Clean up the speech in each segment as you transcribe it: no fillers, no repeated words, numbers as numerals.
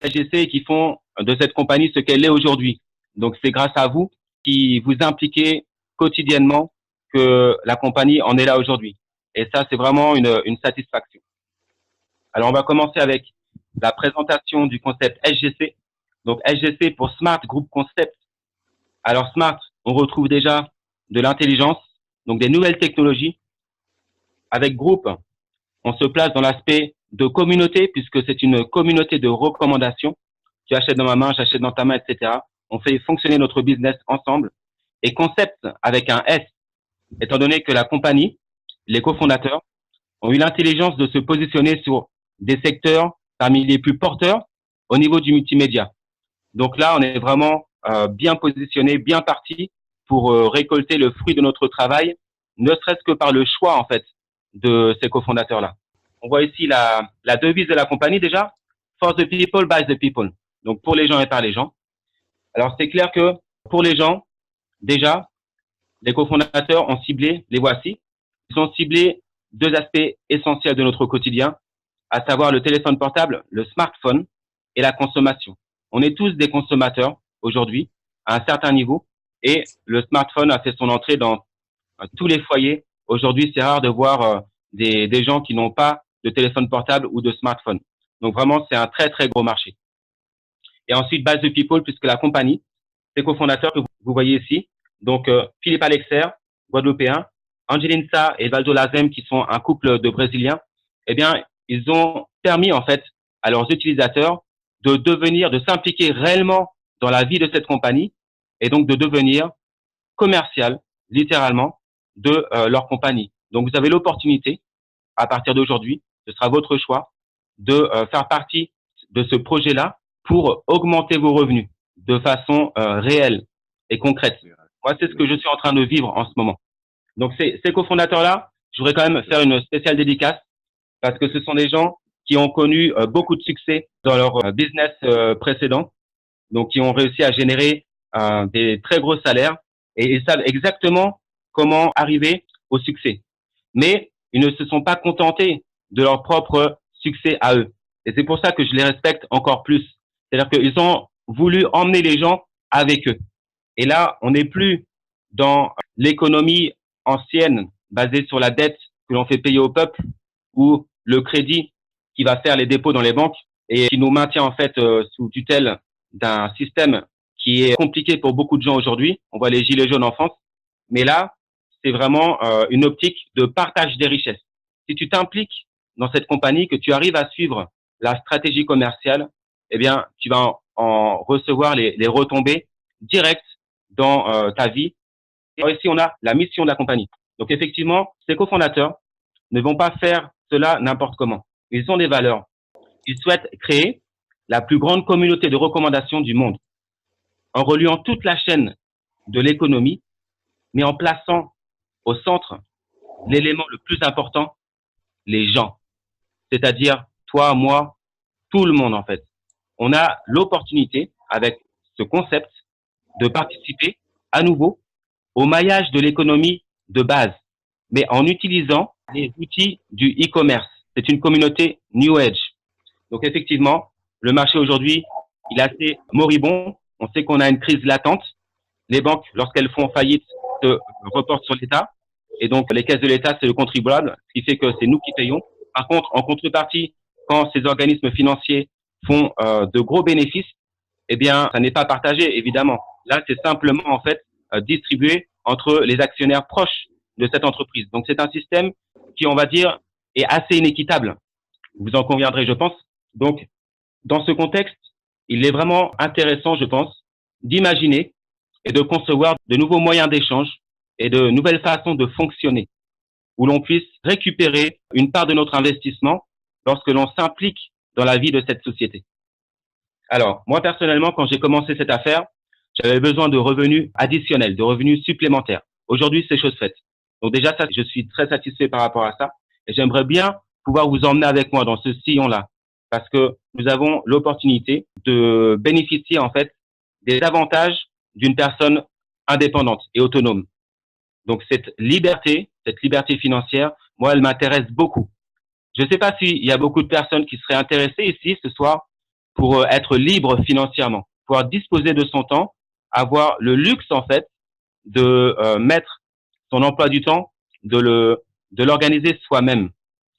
SGC et qui font de cette compagnie ce qu'elle est aujourd'hui. Donc, c'est grâce à vous qui vous impliquez quotidiennement que la compagnie en est là aujourd'hui. Et ça, c'est vraiment une satisfaction. Alors, on va commencer avec la présentation du concept SGC. Donc, SGC pour Smart Group Concept. Alors, Smart, on retrouve déjà de l'intelligence, donc des nouvelles technologies. Avec Group, on se place dans l'aspect de communauté, puisque c'est une communauté de recommandations. Tu achètes dans ma main, j'achète dans ta main, etc. On fait fonctionner notre business ensemble. Et Concept avec un S, étant donné que la compagnie, les cofondateurs, ont eu l'intelligence de se positionner sur des secteurs parmi les plus porteurs au niveau du multimédia. Donc là, on est vraiment bien positionné, bien parti pour récolter le fruit de notre travail, ne serait-ce que par le choix en fait de ces cofondateurs-là. On voit ici la devise de la compagnie déjà, for the people, by the people. Donc pour les gens et par les gens. Alors c'est clair que pour les gens, déjà, les cofondateurs ont ciblé, les voici, ils ont ciblé deux aspects essentiels de notre quotidien, à savoir le téléphone portable, le smartphone et la consommation. On est tous des consommateurs aujourd'hui à un certain niveau et le smartphone a fait son entrée dans tous les foyers. Aujourd'hui, c'est rare de voir des gens qui n'ont pas de téléphone portable ou de smartphone. Donc vraiment, c'est un très, très gros marché. Et ensuite, Base the People, puisque la compagnie, ses cofondateurs que vous voyez ici, donc Philippe Alexer, guadeloupéen, Angeline Sa et Valdo Lazem, qui sont un couple de Brésiliens, eh bien, ils ont permis en fait à leurs utilisateurs de s'impliquer réellement dans la vie de cette compagnie et donc de devenir commercial, littéralement, de leur compagnie. Donc, vous avez l'opportunité, à partir d'aujourd'hui, ce sera votre choix, de faire partie de ce projet-là pour augmenter vos revenus de façon réelle et concrète. Moi, c'est ce que je suis en train de vivre en ce moment. Donc, ces cofondateurs-là, je voudrais quand même faire une spéciale dédicace parce que ce sont des gens qui ont connu beaucoup de succès dans leur business précédent, donc qui ont réussi à générer des très gros salaires et ils savent exactement comment arriver au succès. Mais ils ne se sont pas contentés de leur propre succès à eux. Et c'est pour ça que je les respecte encore plus. C'est-à-dire qu'ils ont voulu emmener les gens avec eux. Et là, on n'est plus dans l'économie ancienne basée sur la dette que l'on fait payer au peuple ou le crédit qui va faire les dépôts dans les banques et qui nous maintient en fait sous tutelle d'un système qui est compliqué pour beaucoup de gens aujourd'hui. On voit les gilets jaunes en France. Mais là, c'est vraiment une optique de partage des richesses. Si tu t'impliques dans cette compagnie, que tu arrives à suivre la stratégie commerciale, eh bien, tu vas en recevoir les retombées directes dans ta vie. Et ici, on a la mission de la compagnie. Donc, effectivement, ces cofondateurs ne vont pas faire cela n'importe comment. Ils ont des valeurs. Ils souhaitent créer la plus grande communauté de recommandations du monde en reliant toute la chaîne de l'économie, mais en plaçant au centre l'élément le plus important, les gens. C'est-à-dire toi, moi, tout le monde en fait. On a l'opportunité, avec ce concept, de participer à nouveau au maillage de l'économie de base, mais en utilisant les outils du e-commerce. C'est une communauté New Age. Donc effectivement, le marché aujourd'hui, il est assez moribond. On sait qu'on a une crise latente. Les banques, lorsqu'elles font faillite, se reportent sur l'État. Et donc, les caisses de l'État, c'est le contribuable, ce qui fait que c'est nous qui payons. Par contre, en contrepartie, quand ces organismes financiers font de gros bénéfices, eh bien, ça n'est pas partagé, évidemment. Là, c'est simplement, en fait, distribué entre les actionnaires proches de cette entreprise. Donc, c'est un système qui, on va dire, est assez inéquitable. Vous en conviendrez, je pense. Donc, dans ce contexte, il est vraiment intéressant, je pense, d'imaginer et de concevoir de nouveaux moyens d'échange et de nouvelles façons de fonctionner où l'on puisse récupérer une part de notre investissement lorsque l'on s'implique dans la vie de cette société. Alors, moi, personnellement, quand j'ai commencé cette affaire, j'avais besoin de revenus additionnels, de revenus supplémentaires. Aujourd'hui, c'est chose faite. Donc déjà, ça, je suis très satisfait par rapport à ça. Et j'aimerais bien pouvoir vous emmener avec moi dans ce sillon-là parce que nous avons l'opportunité de bénéficier, en fait, des avantages d'une personne indépendante et autonome. Donc cette liberté financière, moi, elle m'intéresse beaucoup. Je ne sais pas s'il y a beaucoup de personnes qui seraient intéressées ici ce soir pour être libre financièrement, pouvoir disposer de son temps, avoir le luxe en fait de mettre son emploi du temps, de l'organiser soi-même.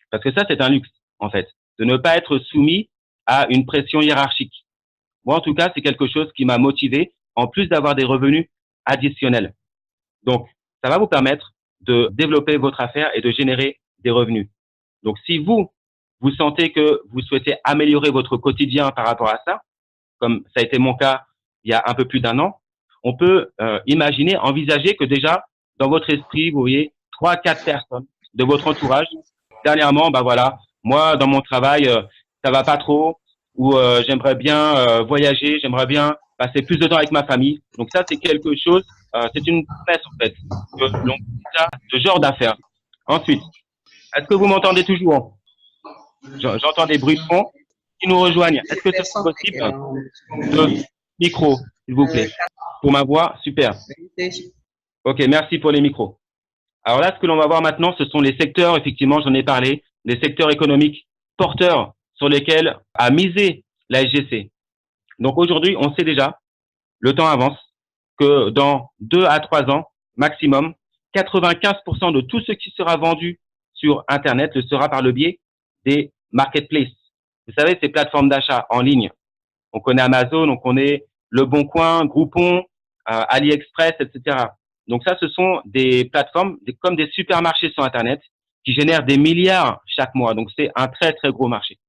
Parce que ça, c'est un luxe en fait, de ne pas être soumis à une pression hiérarchique. Moi, en tout cas, c'est quelque chose qui m'a motivé, en plus d'avoir des revenus additionnels. Donc, ça va vous permettre de développer votre affaire et de générer des revenus. Donc, si vous sentez que vous souhaitez améliorer votre quotidien par rapport à ça, comme ça a été mon cas il y a un peu plus d'un an, on peut imaginer, envisager que déjà, dans votre esprit, vous voyez 3, 4 personnes de votre entourage. Dernièrement, bah voilà, moi, dans mon travail, ça va pas trop, ou j'aimerais bien voyager, j'aimerais bien passer plus de temps avec ma famille. Donc ça, c'est quelque chose, c'est une promesse en fait, que l'on a ce genre d'affaires. Ensuite, est-ce que vous m'entendez toujours? J'entends des bruits de fond qui nous rejoignent. Est-ce que c'est possible de micro, s'il vous plaît, pour ma voix? Super. Ok, merci pour les micros. Alors là, ce que l'on va voir maintenant, ce sont les secteurs, effectivement, j'en ai parlé, les secteurs économiques porteurs sur lesquels a misé la SGC. Donc aujourd'hui, on sait déjà, le temps avance, que dans 2 à 3 ans maximum, 95% de tout ce qui sera vendu sur Internet le sera par le biais des marketplaces. Vous savez, ces plateformes d'achat en ligne. On connaît Amazon, on connaît Le Bon Coin, Groupon, AliExpress, etc. Donc ça, ce sont des plateformes comme des supermarchés sur Internet qui génèrent des milliards chaque mois. Donc c'est un très, très gros marché.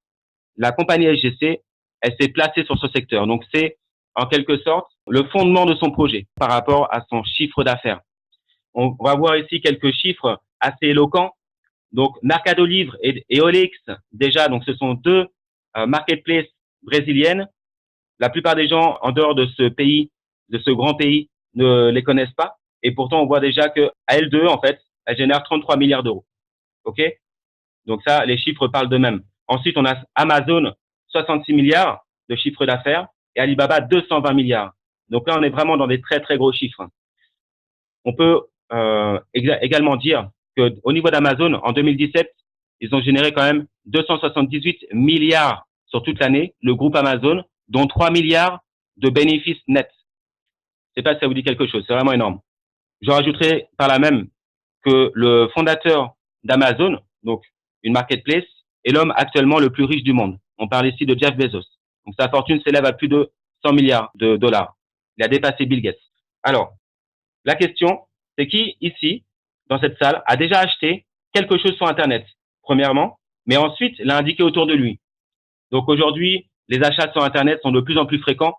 La compagnie SGC, elle s'est placée sur ce secteur. Donc c'est en quelque sorte le fondement de son projet par rapport à son chiffre d'affaires. On va voir ici quelques chiffres assez éloquents. Donc Mercado Livre et OLX, déjà, donc ce sont deux marketplaces brésiliennes. La plupart des gens en dehors de ce pays, de ce grand pays, ne les connaissent pas. Et pourtant, on voit déjà que à elles deux, en fait, elles génèrent 33 milliards d'euros. OK? Donc ça, les chiffres parlent d'eux-mêmes. Ensuite, on a Amazon, 66 milliards de chiffre d'affaires et Alibaba, 220 milliards. Donc là, on est vraiment dans des très, très gros chiffres. On peut également dire qu'au niveau d'Amazon, en 2017, ils ont généré quand même 278 milliards sur toute l'année, le groupe Amazon, dont 3 milliards de bénéfices nets. Je ne sais pas si ça vous dit quelque chose, c'est vraiment énorme. Je rajouterai par là même que le fondateur d'Amazon, donc une marketplace, est l'homme actuellement le plus riche du monde. On parle ici de Jeff Bezos. Donc sa fortune s'élève à plus de 100 milliards de dollars. Il a dépassé Bill Gates. Alors, la question, c'est qui ici, dans cette salle, a déjà acheté quelque chose sur Internet, premièrement, mais ensuite l'a indiqué autour de lui. Donc aujourd'hui, les achats sur Internet sont de plus en plus fréquents.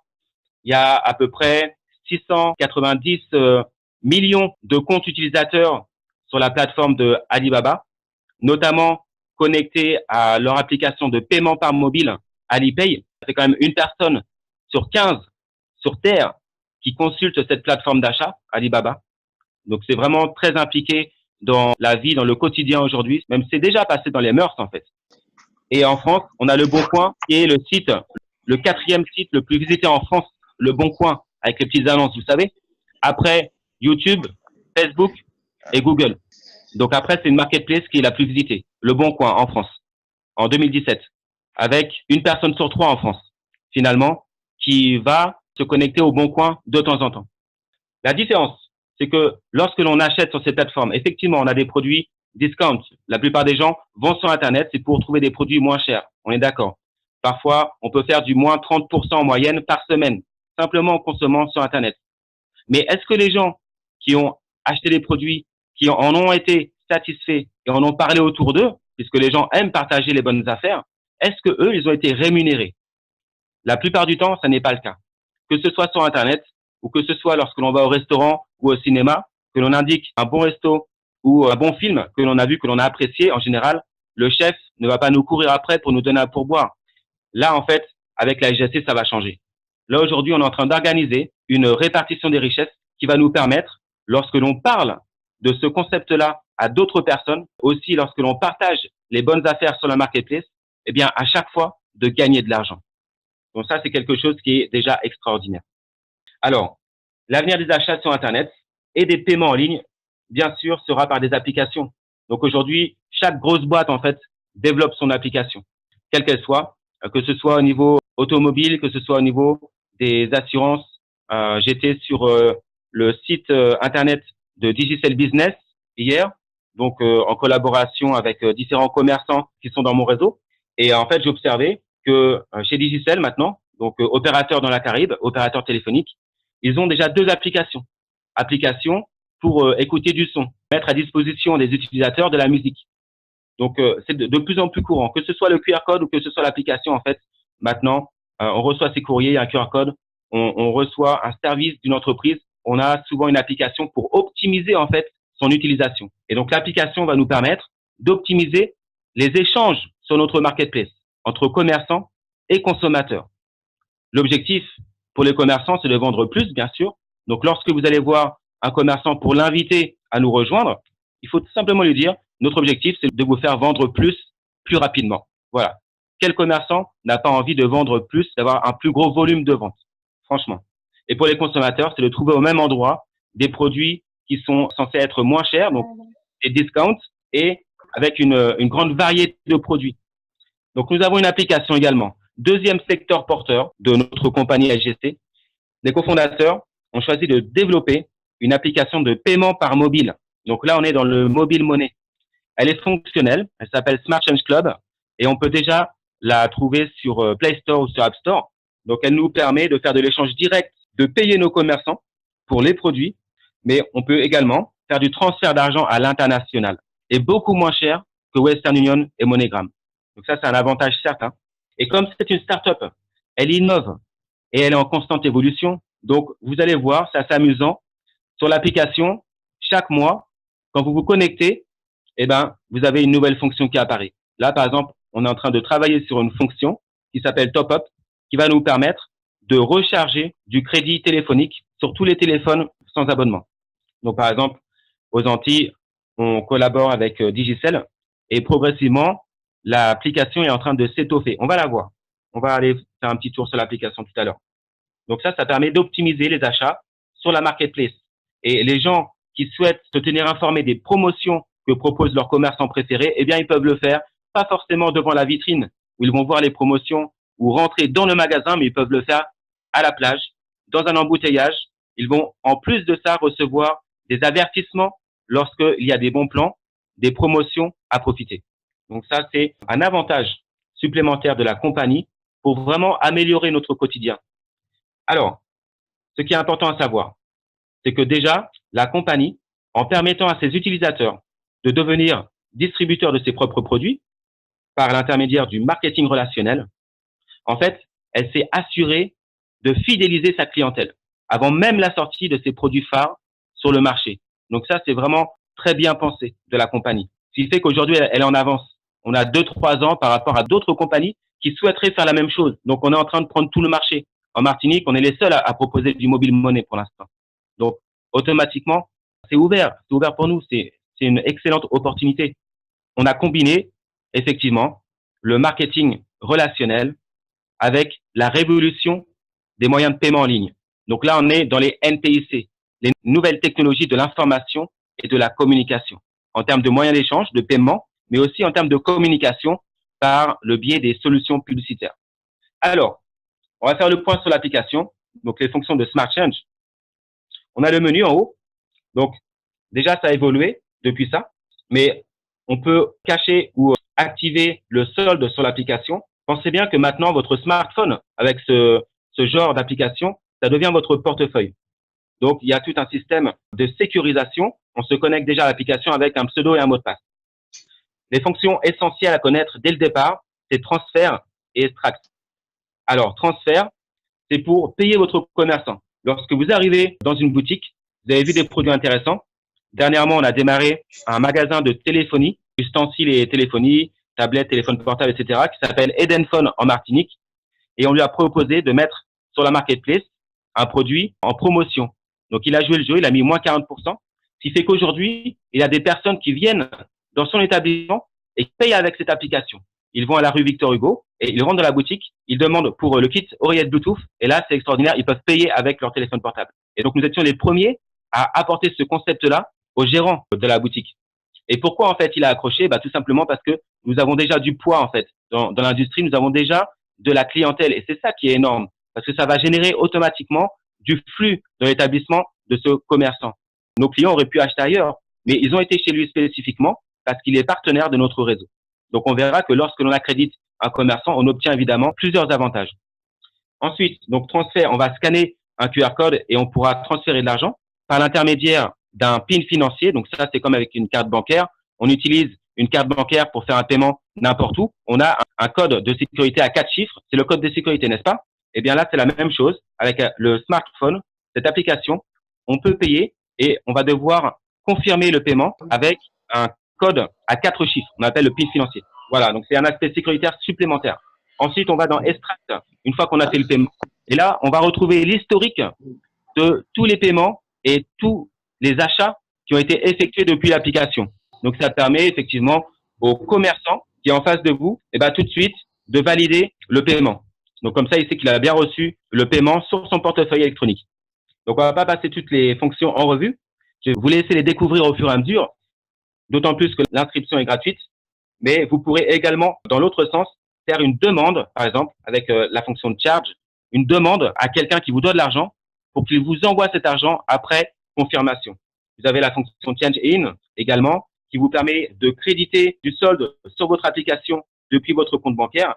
Il y a à peu près 690 millions de comptes utilisateurs sur la plateforme de Alibaba, notamment connectés à leur application de paiement par mobile, Alipay. C'est quand même une personne sur 15 sur Terre qui consulte cette plateforme d'achat, Alibaba. Donc, c'est vraiment très impliqué dans la vie, dans le quotidien aujourd'hui. Même c'est déjà passé dans les mœurs, en fait. Et en France, on a Le Bon Coin, qui est le site, le 4e site le plus visité en France, Le Bon Coin, avec les petites annonces, vous savez. Après YouTube, Facebook et Google. Donc après, c'est une marketplace qui est la plus visitée, Le Bon Coin en France, en 2017, avec une personne sur 3 en France, finalement, qui va se connecter au Bon Coin de temps en temps. La différence, c'est que lorsque l'on achète sur ces plateformes, effectivement, on a des produits discount. La plupart des gens vont sur Internet, c'est pour trouver des produits moins chers. On est d'accord. Parfois, on peut faire du moins 30% en moyenne par semaine, simplement en consommant sur Internet. Mais est-ce que les gens qui ont acheté des produits, qui en ont été satisfaits et en ont parlé autour d'eux, puisque les gens aiment partager les bonnes affaires, est-ce que eux, ils ont été rémunérés? La plupart du temps, ça n'est pas le cas. Que ce soit sur Internet ou que ce soit lorsque l'on va au restaurant ou au cinéma, que l'on indique un bon resto ou un bon film que l'on a vu, que l'on a apprécié, en général, le chef ne va pas nous courir après pour nous donner un pourboire. Là, en fait, avec la SGC, ça va changer. Là, aujourd'hui, on est en train d'organiser une répartition des richesses qui va nous permettre, lorsque l'on parle de ce concept-là à d'autres personnes, aussi lorsque l'on partage les bonnes affaires sur la marketplace, eh bien, à chaque fois, de gagner de l'argent. Donc ça, c'est quelque chose qui est déjà extraordinaire. Alors, l'avenir des achats sur Internet et des paiements en ligne, bien sûr, sera par des applications. Donc aujourd'hui, chaque grosse boîte, en fait, développe son application, quelle qu'elle soit. que ce soit au niveau automobile, que ce soit au niveau des assurances. J'étais sur le site internet de Digicel Business hier, donc en collaboration avec différents commerçants qui sont dans mon réseau. Et en fait, j'ai observé que chez Digicel maintenant, donc opérateur dans la Caraïbe, opérateur téléphonique, ils ont déjà deux applications. Applications pour écouter du son, mettre à disposition des utilisateurs de la musique. Donc, c'est de plus en plus courant, que ce soit le QR code ou que ce soit l'application. En fait, maintenant, on reçoit ces courriers, il y a un QR code, on reçoit un service d'une entreprise, on a souvent une application pour optimiser en fait son utilisation. Et donc, l'application va nous permettre d'optimiser les échanges sur notre marketplace entre commerçants et consommateurs. L'objectif pour les commerçants, c'est de vendre plus, bien sûr. Donc, lorsque vous allez voir un commerçant pour l'inviter à nous rejoindre, il faut tout simplement lui dire, notre objectif, c'est de vous faire vendre plus rapidement. Voilà. Quel commerçant n'a pas envie de vendre plus, d'avoir un plus gros volume de vente, franchement. Et pour les consommateurs, c'est de trouver au même endroit des produits qui sont censés être moins chers, donc des discounts, et avec une grande variété de produits. Donc, nous avons une application également. Deuxième secteur porteur de notre compagnie SGC, les cofondateurs ont choisi de développer une application de paiement par mobile. Donc là, on est dans le mobile money. Elle est fonctionnelle, elle s'appelle Smart Change Club et on peut déjà la trouver sur Play Store ou sur App Store. Donc, elle nous permet de faire de l'échange direct, de payer nos commerçants pour les produits, mais on peut également faire du transfert d'argent à l'international et beaucoup moins cher que Western Union et MoneyGram. Donc ça, c'est un avantage certain. Et comme c'est une start-up, elle innove et elle est en constante évolution. Donc, vous allez voir, c'est assez amusant. Sur l'application, chaque mois, quand vous vous connectez, eh ben, vous avez une nouvelle fonction qui apparaît. Là, par exemple, on est en train de travailler sur une fonction qui s'appelle Top Up, qui va nous permettre de recharger du crédit téléphonique sur tous les téléphones sans abonnement. Donc, par exemple, aux Antilles, on collabore avec Digicel et progressivement, l'application est en train de s'étoffer. On va la voir. On va aller faire un petit tour sur l'application tout à l'heure. Donc ça permet d'optimiser les achats sur la marketplace. Et les gens qui souhaitent se tenir informés des promotions que proposent leurs commerçants préférés, eh bien, ils peuvent le faire, pas forcément devant la vitrine où ils vont voir les promotions ou rentrer dans le magasin, mais ils peuvent le faire à la plage, dans un embouteillage. Ils vont, en plus de ça, recevoir des avertissements lorsqu'il y a des bons plans, des promotions à profiter. Donc ça, c'est un avantage supplémentaire de la compagnie pour vraiment améliorer notre quotidien. Alors, ce qui est important à savoir, c'est que déjà, la compagnie, en permettant à ses utilisateurs de devenir distributeurs de ses propres produits par l'intermédiaire du marketing relationnel, en fait, elle s'est assurée de fidéliser sa clientèle avant même la sortie de ses produits phares sur le marché. Donc ça, c'est vraiment très bien pensé de la compagnie. Ce qui fait qu'aujourd'hui, elle est en avance. On a 2-3 ans par rapport à d'autres compagnies qui souhaiteraient faire la même chose. Donc, on est en train de prendre tout le marché. En Martinique, on est les seuls à proposer du mobile money pour l'instant. Donc, automatiquement, c'est ouvert. C'est ouvert pour nous. C'est une excellente opportunité. On a combiné, effectivement, le marketing relationnel avec la révolution des moyens de paiement en ligne. Donc là, on est dans les NTIC, les nouvelles technologies de l'information et de la communication, en termes de moyens d'échange, de paiement, mais aussi en termes de communication par le biais des solutions publicitaires. Alors, on va faire le point sur l'application, donc les fonctions de Smart Change. On a le menu en haut. Donc, déjà, ça a évolué depuis ça, mais on peut cacher ou activer le solde sur l'application. Pensez bien que maintenant, votre smartphone, avec ce genre d'application, ça devient votre portefeuille. Donc, il y a tout un système de sécurisation. On se connecte déjà à l'application avec un pseudo et un mot de passe. Les fonctions essentielles à connaître dès le départ, c'est transfert et extract. Alors, transfert, c'est pour payer votre commerçant. Lorsque vous arrivez dans une boutique, vous avez vu des produits intéressants. Dernièrement, on a démarré un magasin de téléphonie, ustensiles et téléphonie, tablettes, téléphones portables, etc., qui s'appelle Edenphone en Martinique. Et on lui a proposé de mettre sur la marketplace un produit en promotion. Donc, il a joué le jeu, il a mis moins 40%, ce qui fait qu'aujourd'hui, il y a des personnes qui viennent dans son établissement et qui payent avec cette application. Ils vont à la rue Victor Hugo et ils rentrent dans la boutique, ils demandent pour le kit oreillette Bluetooth et là, c'est extraordinaire, ils peuvent payer avec leur téléphone portable. Et donc, nous étions les premiers à apporter ce concept-là au gérant de la boutique. Et pourquoi, en fait, il a accroché? Tout simplement parce que nous avons déjà du poids, en fait, dans l'industrie. Nous avons déjà de la clientèle. Et c'est ça qui est énorme, parce que ça va générer automatiquement du flux dans l'établissement de ce commerçant. Nos clients auraient pu acheter ailleurs, mais ils ont été chez lui spécifiquement parce qu'il est partenaire de notre réseau. Donc, on verra que lorsque l'on accrédite un commerçant, on obtient évidemment plusieurs avantages. Ensuite, donc transfert, on va scanner un QR code et on pourra transférer de l'argent par l'intermédiaire d'un PIN financier. Donc ça, c'est comme avec une carte bancaire. On utilise une carte bancaire pour faire un paiement n'importe où. On a un code de sécurité à 4 chiffres. C'est le code de sécurité, n'est-ce pas? Eh bien là, c'est la même chose avec le smartphone, cette application. On peut payer et on va devoir confirmer le paiement avec un code à 4 chiffres. On appelle le PIN financier. Voilà, donc c'est un aspect sécuritaire supplémentaire. Ensuite, on va dans Extract, une fois qu'on a fait le paiement. Et là, on va retrouver l'historique de tous les paiements et tous les achats qui ont été effectués depuis l'application. Donc, ça permet effectivement au commerçant qui est en face de vous, tout de suite, de valider le paiement. Donc, comme ça, il sait qu'il a bien reçu le paiement sur son portefeuille électronique. Donc, on va pas passer toutes les fonctions en revue. Je vais vous laisser les découvrir au fur et à mesure, d'autant plus que l'inscription est gratuite. Mais vous pourrez également, dans l'autre sens, faire une demande, par exemple, avec la fonction de charge, une demande à quelqu'un qui vous doit de l'argent pour qu'il vous envoie cet argent après confirmation. Vous avez la fonction Change In également qui vous permet de créditer du solde sur votre application depuis votre compte bancaire.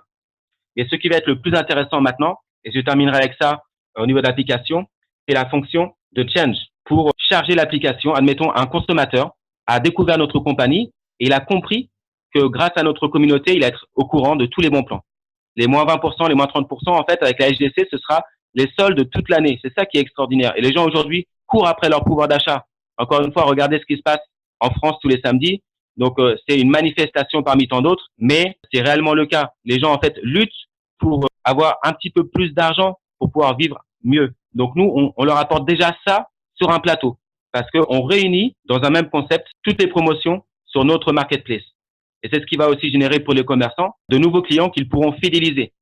Et ce qui va être le plus intéressant maintenant, et je terminerai avec ça au niveau de l'application, c'est la fonction de Change. Pour charger l'application, admettons un consommateur a découvert notre compagnie et il a compris que grâce à notre communauté, il va être au courant de tous les bons plans. Les moins 20%, les moins 30%, en fait, avec la SGC, ce sera les soldes toute l'année. C'est ça qui est extraordinaire. Et les gens aujourd'hui courent après leur pouvoir d'achat. Encore une fois, regardez ce qui se passe en France tous les samedis. Donc, c'est une manifestation parmi tant d'autres, mais c'est réellement le cas. Les gens, en fait, luttent pour avoir un petit peu plus d'argent pour pouvoir vivre mieux. Donc, nous, on leur apporte déjà ça sur un plateau parce qu'on réunit dans un même concept toutes les promotions sur notre marketplace. Et c'est ce qui va aussi générer pour les commerçants de nouveaux clients qu'ils pourront fidéliser.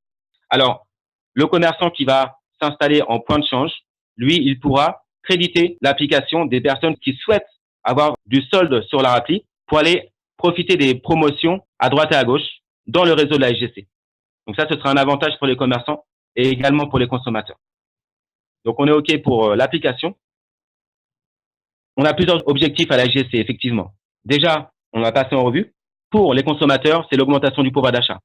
Alors, le commerçant qui va s'installer en point de change, lui, il pourra créditer l'application des personnes qui souhaitent avoir du solde sur leur appli pour aller profiter des promotions à droite et à gauche dans le réseau de la SGC. Donc ça, ce sera un avantage pour les commerçants et également pour les consommateurs. Donc, on est OK pour l'application. On a plusieurs objectifs à la SGC, effectivement. Déjà, on va passer en revue. Pour les consommateurs, c'est l'augmentation du pouvoir d'achat.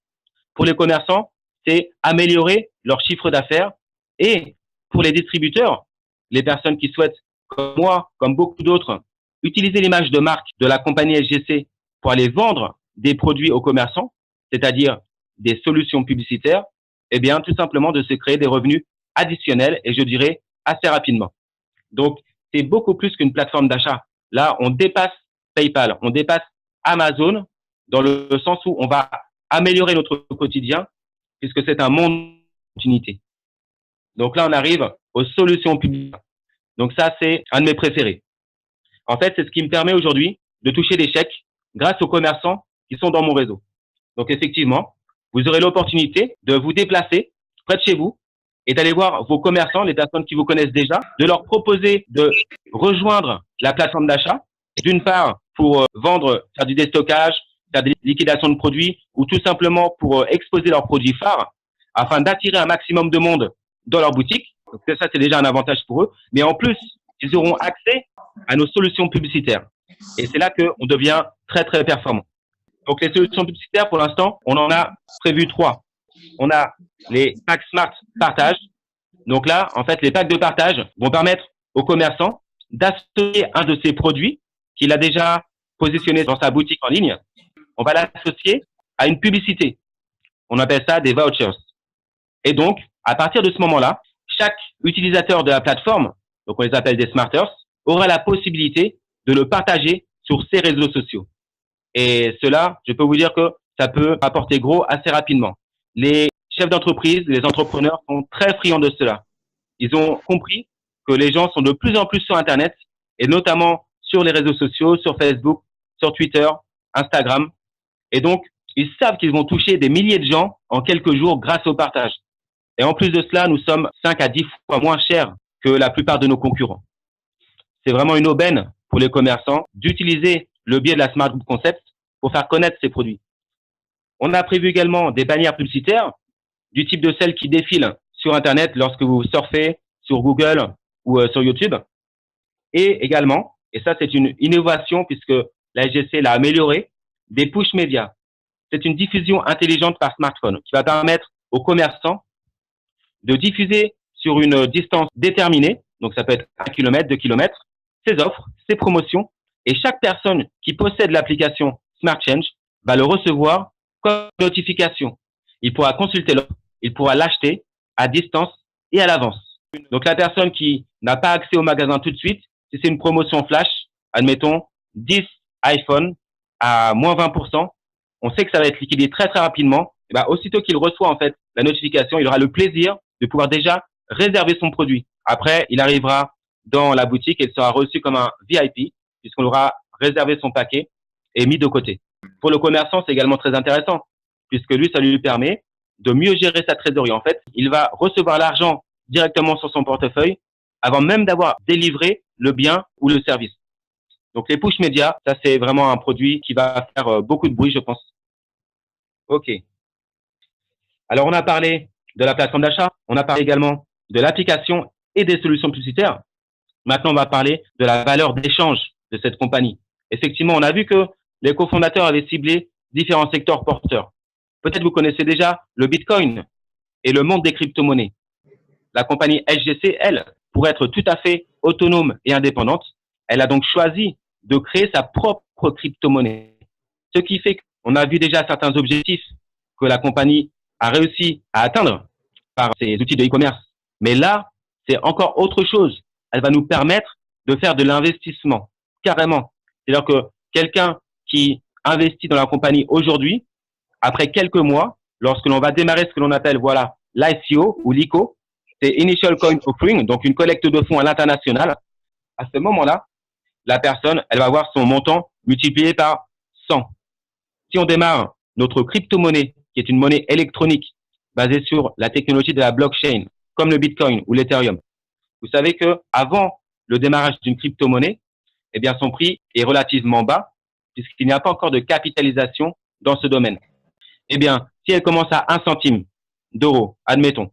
Pour les commerçants, c'est améliorer leur chiffre d'affaires. Et pour les distributeurs, les personnes qui souhaitent, comme moi, comme beaucoup d'autres, utiliser l'image de marque de la compagnie SGC pour aller vendre des produits aux commerçants, c'est-à-dire des solutions publicitaires, eh bien, tout simplement de se créer des revenus additionnels et je dirais assez rapidement. Donc, c'est beaucoup plus qu'une plateforme d'achat. Là, on dépasse PayPal, on dépasse Amazon dans le sens où on va améliorer notre quotidien puisque c'est un monde d'opportunités. Donc là, on arrive aux solutions publiques. Donc ça, c'est un de mes préférés. En fait, c'est ce qui me permet aujourd'hui de toucher des chèques grâce aux commerçants qui sont dans mon réseau. Donc effectivement, vous aurez l'opportunité de vous déplacer près de chez vous et d'aller voir vos commerçants, les personnes qui vous connaissent déjà, de leur proposer de rejoindre la plateforme d'achat, d'une part pour vendre, faire du déstockage, faire des liquidations de produits ou tout simplement pour exposer leurs produits phares afin d'attirer un maximum de monde dans leur boutique. Donc ça, c'est déjà un avantage pour eux. Mais en plus, ils auront accès à nos solutions publicitaires. Et c'est là qu'on devient très, très performant. Donc les solutions publicitaires, pour l'instant, on en a prévu 3. On a les packs Smart Partage. Donc là, en fait, les packs de partage vont permettre aux commerçants d'associer un de ses produits qu'il a déjà positionné dans sa boutique en ligne. On va l'associer à une publicité. On appelle ça des vouchers. Et donc, à partir de ce moment-là, chaque utilisateur de la plateforme, donc on les appelle des smarters, aura la possibilité de le partager sur ses réseaux sociaux. Et cela, je peux vous dire que ça peut apporter gros assez rapidement. Les chefs d'entreprise, les entrepreneurs sont très friands de cela. Ils ont compris que les gens sont de plus en plus sur Internet et notamment sur les réseaux sociaux, sur Facebook, sur Twitter, Instagram. Et donc, ils savent qu'ils vont toucher des milliers de gens en quelques jours grâce au partage. Et en plus de cela, nous sommes 5 à 10 fois moins chers que la plupart de nos concurrents. C'est vraiment une aubaine pour les commerçants d'utiliser le biais de la Smart Group Concept pour faire connaître ces produits. On a prévu également des bannières publicitaires. du type de celles qui défilent sur Internet lorsque vous surfez sur Google ou sur YouTube. Et également, et ça c'est une innovation puisque la SGC l'a amélioré, des push médias. C'est une diffusion intelligente par smartphone qui va permettre aux commerçants de diffuser sur une distance déterminée, donc ça peut être 1 km, 2 km, ses offres, ses promotions, et chaque personne qui possède l'application SmartChange va le recevoir comme notification. Il pourra consulter l'offre, il pourra l'acheter à distance et à l'avance. Donc la personne qui n'a pas accès au magasin tout de suite, si c'est une promotion flash, admettons 10 iPhone à moins 20%, on sait que ça va être liquidé très très rapidement. Et ben, aussitôt qu'il reçoit en fait la notification, il aura le plaisir de pouvoir déjà réserver son produit. Après, il arrivera dans la boutique et il sera reçu comme un VIP puisqu'on aura réservé son paquet et mis de côté. Pour le commerçant, c'est également très intéressant puisque lui, ça lui permet de mieux gérer sa trésorerie. En fait, il va recevoir l'argent directement sur son portefeuille avant même d'avoir délivré le bien ou le service. Donc les push médias, ça c'est vraiment un produit qui va faire beaucoup de bruit, je pense. OK. Alors on a parlé de la plateforme d'achat, on a parlé également de l'application et des solutions publicitaires. Maintenant, on va parler de la valeur d'échange de cette compagnie. Effectivement, on a vu que les cofondateurs avaient ciblé différents secteurs porteurs. Peut-être vous connaissez déjà le Bitcoin et le monde des crypto-monnaies. La compagnie SGC, elle, pour être tout à fait autonome et indépendante, elle a donc choisi de créer sa propre crypto-monnaie. Ce qui fait qu'on a vu déjà certains objectifs que la compagnie a réussi à atteindre par ses outils de e-commerce. Mais là, c'est encore autre chose. Elle va nous permettre de faire de l'investissement, carrément. C'est-à-dire que quelqu'un qui investit dans la compagnie aujourd'hui, après quelques mois, lorsque l'on va démarrer ce que l'on appelle, voilà, l'ICO ou l'ICO, c'est Initial Coin Offering, donc une collecte de fonds à l'international. À ce moment-là, la personne, elle va avoir son montant multiplié par 100. Si on démarre notre crypto-monnaie, qui est une monnaie électronique basée sur la technologie de la blockchain, comme le Bitcoin ou l'Ethereum, vous savez que avant le démarrage d'une crypto-monnaie, eh bien son prix est relativement bas puisqu'il n'y a pas encore de capitalisation dans ce domaine. Eh bien, si elle commence à 1 centime d'euro, admettons,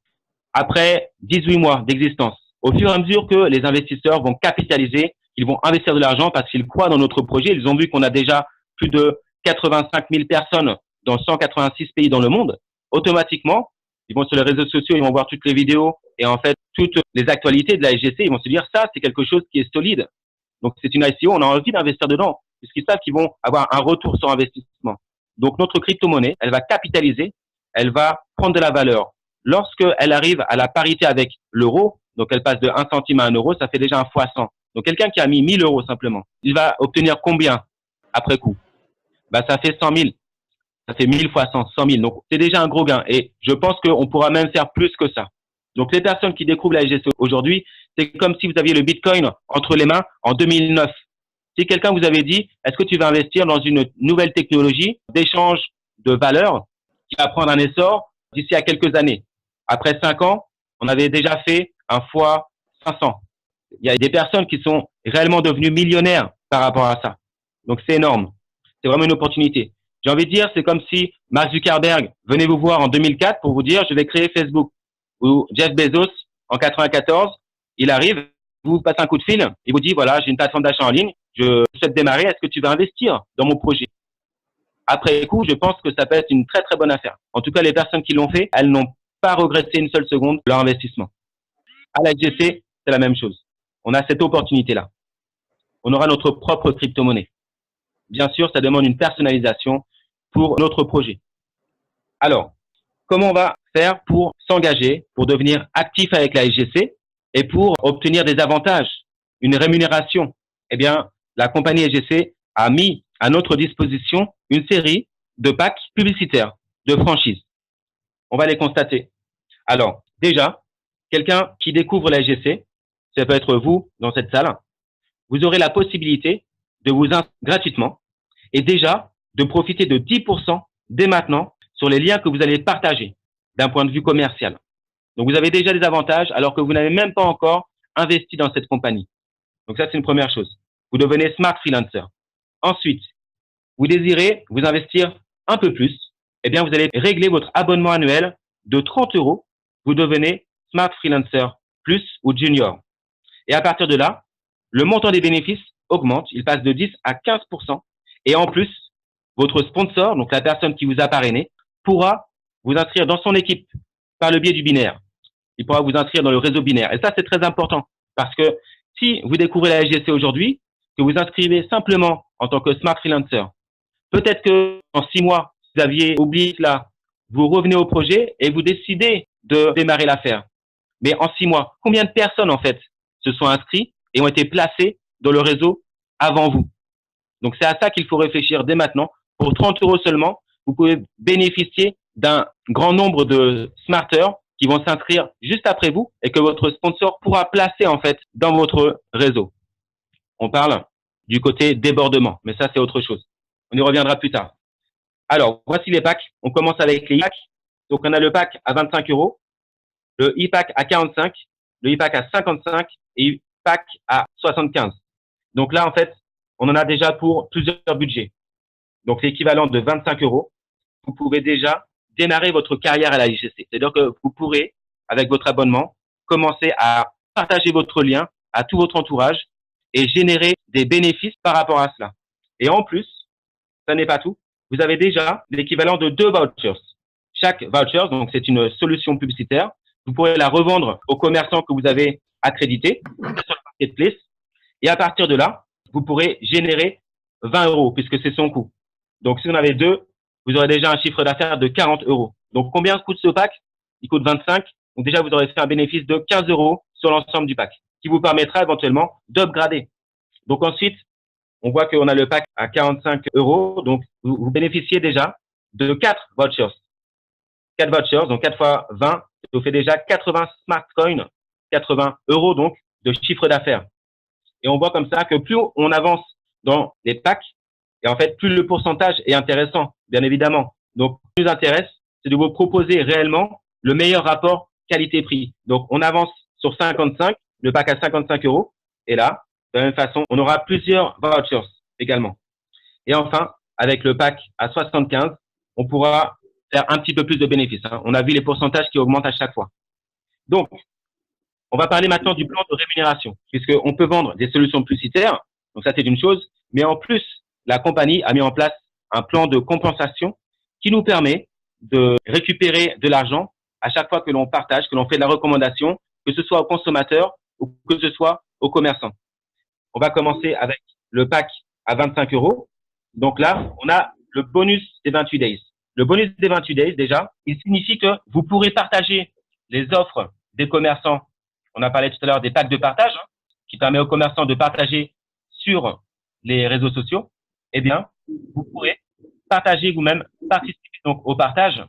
après 18 mois d'existence, au fur et à mesure que les investisseurs vont capitaliser, ils vont investir de l'argent parce qu'ils croient dans notre projet. Ils ont vu qu'on a déjà plus de 85 000 personnes dans 186 pays dans le monde. Automatiquement, ils vont sur les réseaux sociaux, ils vont voir toutes les vidéos et en fait toutes les actualités de la SGC. Ils vont se dire ça, c'est quelque chose qui est solide. Donc c'est une ICO, on a envie d'investir dedans puisqu'ils savent qu'ils vont avoir un retour sur investissement. Donc notre crypto-monnaie, elle va capitaliser, elle va prendre de la valeur. Lorsqu'elle arrive à la parité avec l'euro, donc elle passe de 1 centime à 1 euro, ça fait déjà un fois 100. Donc quelqu'un qui a mis 1000 euros simplement, il va obtenir combien après coup? Bah ça fait 100 000. Ça fait 1000 fois 100, 100 000. Donc c'est déjà un gros gain. Et je pense qu'on pourra même faire plus que ça. Donc les personnes qui découvrent la SGC aujourd'hui, c'est comme si vous aviez le Bitcoin entre les mains en 2009. Si quelqu'un vous avait dit, est-ce que tu vas investir dans une nouvelle technologie d'échange de valeur qui va prendre un essor d'ici à quelques années? Après 5 ans, on avait déjà fait un fois 500. Il y a des personnes qui sont réellement devenues millionnaires par rapport à ça. Donc c'est énorme. C'est vraiment une opportunité. J'ai envie de dire, c'est comme si Mark Zuckerberg venait vous voir en 2004 pour vous dire, je vais créer Facebook. Ou Jeff Bezos, en 94, il arrive, vous passe un coup de fil, il vous dit, voilà, j'ai une plateforme d'achat en ligne, je souhaite démarrer, est-ce que tu vas investir dans mon projet? Après coup, je pense que ça peut être une très très bonne affaire. En tout cas, les personnes qui l'ont fait, elles n'ont pas regretté une seule seconde leur investissement. À la SGC, c'est la même chose. On a cette opportunité-là. On aura notre propre crypto-monnaie. Bien sûr, ça demande une personnalisation pour notre projet. Alors, comment on va faire pour s'engager, pour devenir actif avec la SGC et pour obtenir des avantages, une rémunération? Eh bien, la compagnie SGC a mis à notre disposition une série de packs publicitaires, de franchises. On va les constater. Alors, déjà, quelqu'un qui découvre la SGC, ça peut être vous dans cette salle, vous aurez la possibilité de vous inscrire gratuitement et déjà de profiter de 10% dès maintenant sur les liens que vous allez partager d'un point de vue commercial. Donc, vous avez déjà des avantages alors que vous n'avez même pas encore investi dans cette compagnie. Donc, ça, c'est une première chose. Vous devenez smart freelancer. Ensuite, vous désirez vous investir un peu plus, eh bien, vous allez régler votre abonnement annuel de 30 euros, vous devenez Smart Freelancer Plus ou Junior. Et à partir de là, le montant des bénéfices augmente, il passe de 10 à 15%. Et en plus, votre sponsor, donc la personne qui vous a parrainé, pourra vous inscrire dans son équipe par le biais du binaire. Il pourra vous inscrire dans le réseau binaire. Et ça, c'est très important parce que si vous découvrez la SGC aujourd'hui, que vous inscrivez simplement en tant que Smart Freelancer, peut-être que en 6 mois, vous aviez oublié cela, vous revenez au projet et vous décidez de démarrer l'affaire. Mais en 6 mois, combien de personnes, en fait, se sont inscrites et ont été placées dans le réseau avant vous? Donc, c'est à ça qu'il faut réfléchir dès maintenant. Pour 30 euros seulement, vous pouvez bénéficier d'un grand nombre de smarters qui vont s'inscrire juste après vous et que votre sponsor pourra placer, en fait, dans votre réseau. On parle du côté débordement, mais ça, c'est autre chose. On y reviendra plus tard. Alors, voici les packs. On commence avec les packs. Donc, on a le pack à 25 euros, le e-pack à 45, le e-pack à 55 et e-pack à 75. Donc là, en fait, on en a déjà pour plusieurs budgets. Donc, c'est équivalent de 25 euros. Vous pouvez déjà démarrer votre carrière à la IGC. C'est-à-dire que vous pourrez, avec votre abonnement, commencer à partager votre lien à tout votre entourage et générer des bénéfices par rapport à cela. Et en plus, ça n'est pas tout. Vous avez déjà l'équivalent de 2 vouchers. Chaque voucher, donc c'est une solution publicitaire, vous pourrez la revendre aux commerçants que vous avez accrédités sur le marketplace. Et à partir de là, vous pourrez générer 20 euros puisque c'est son coût. Donc, si vous en avez 2, vous aurez déjà un chiffre d'affaires de 40 euros. Donc, combien coûte ce pack? Il coûte 25. Donc, déjà, vous aurez fait un bénéfice de 15 euros sur l'ensemble du pack qui vous permettra éventuellement d'upgrader. Donc, ensuite, on voit qu'on a le pack à 45 euros. Donc, vous bénéficiez déjà de 4 vouchers. 4 vouchers, donc 4 fois 20, ça vous fait déjà 80 smart coins, 80 euros donc de chiffre d'affaires. Et on voit comme ça que plus on avance dans les packs, et en fait, plus le pourcentage est intéressant, bien évidemment. Donc, ce qui nous intéresse, c'est de vous proposer réellement le meilleur rapport qualité-prix. Donc, on avance sur 55, le pack à 55 euros. Et là, de la même façon, on aura plusieurs vouchers également. Et enfin, avec le pack à 75, on pourra faire un petit peu plus de bénéfices. On a vu les pourcentages qui augmentent à chaque fois. Donc, on va parler maintenant du plan de rémunération, puisqu'on peut vendre des solutions publicitaires. Donc, ça, c'est une chose. Mais en plus, la compagnie a mis en place un plan de compensation qui nous permet de récupérer de l'argent à chaque fois que l'on partage, que l'on fait de la recommandation, que ce soit aux consommateurs ou que ce soit aux commerçants. On va commencer avec le pack à 25 euros. Donc là, on a le bonus des 28 days. Le bonus des 28 days, déjà, il signifie que vous pourrez partager les offres des commerçants. On a parlé tout à l'heure des packs de partage, qui permet aux commerçants de partager sur les réseaux sociaux. Eh bien, vous pourrez partager vous-même, participer donc au partage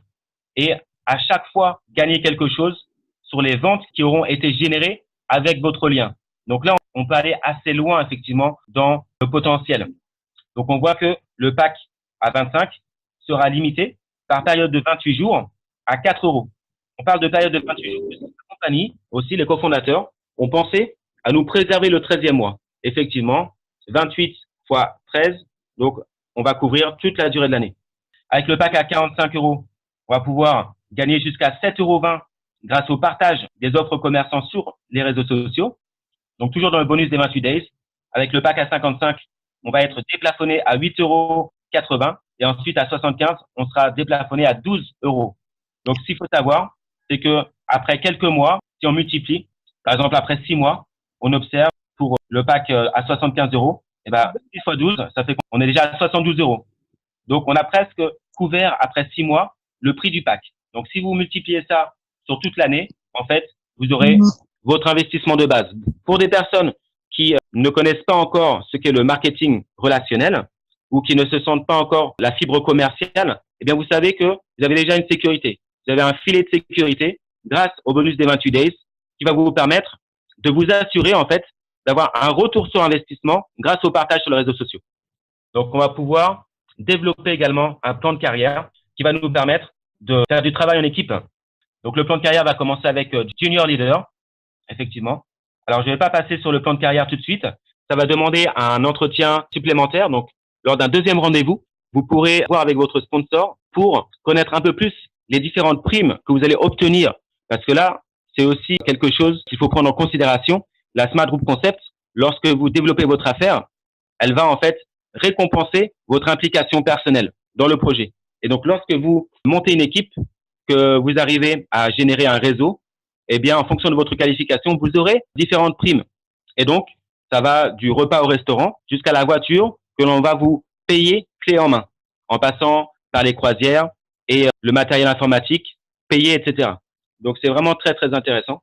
et à chaque fois gagner quelque chose sur les ventes qui auront été générées avec votre lien. Donc là, on peut aller assez loin, effectivement, dans le potentiel. Donc, on voit que le pack à 25 sera limité par période de 28 jours à 4 euros. On parle de période de 28 jours. La compagnie, aussi, les cofondateurs, ont pensé à nous préserver le 13e mois. Effectivement, 28 fois 13, donc on va couvrir toute la durée de l'année. Avec le pack à 45 euros, on va pouvoir gagner jusqu'à 7,20 euros grâce au partage des offres commerçants sur les réseaux sociaux. Donc, toujours dans le bonus des 28 days. Avec le pack à 55, on va être déplafonné à 8,80 euros. Et ensuite, à 75, on sera déplafonné à 12 euros. Donc, ce qu'il faut savoir, c'est que après quelques mois, si on multiplie, par exemple, après 6 mois, on observe pour le pack à 75 euros, et ben, 6 fois 12, ça fait qu'on est déjà à 72 euros. Donc, on a presque couvert après 6 mois le prix du pack. Donc, si vous multipliez ça sur toute l'année, en fait, vous aurez votre investissement de base. Pour des personnes qui ne connaissent pas encore ce qu'est le marketing relationnel ou qui ne se sentent pas encore la fibre commerciale, eh bien, vous savez que vous avez déjà une sécurité. Vous avez un filet de sécurité grâce au bonus des 28 days qui va vous permettre de vous assurer, en fait, d'avoir un retour sur investissement grâce au partage sur les réseaux sociaux. Donc, on va pouvoir développer également un plan de carrière qui va nous permettre de faire du travail en équipe. Donc, le plan de carrière va commencer avec Junior Leader, effectivement. Alors, je ne vais pas passer sur le plan de carrière tout de suite. Ça va demander un entretien supplémentaire. Donc, lors d'un deuxième rendez-vous, vous pourrez voir avec votre sponsor pour connaître un peu plus les différentes primes que vous allez obtenir. Parce que là, c'est aussi quelque chose qu'il faut prendre en considération. La Smart Group Concept, lorsque vous développez votre affaire, elle va en fait récompenser votre implication personnelle dans le projet. Et donc, lorsque vous montez une équipe, que vous arrivez à générer un réseau, eh bien, en fonction de votre qualification, vous aurez différentes primes. Et donc, ça va du repas au restaurant jusqu'à la voiture que l'on va vous payer clé en main, en passant par les croisières et le matériel informatique payé, etc. Donc, c'est vraiment très, très intéressant.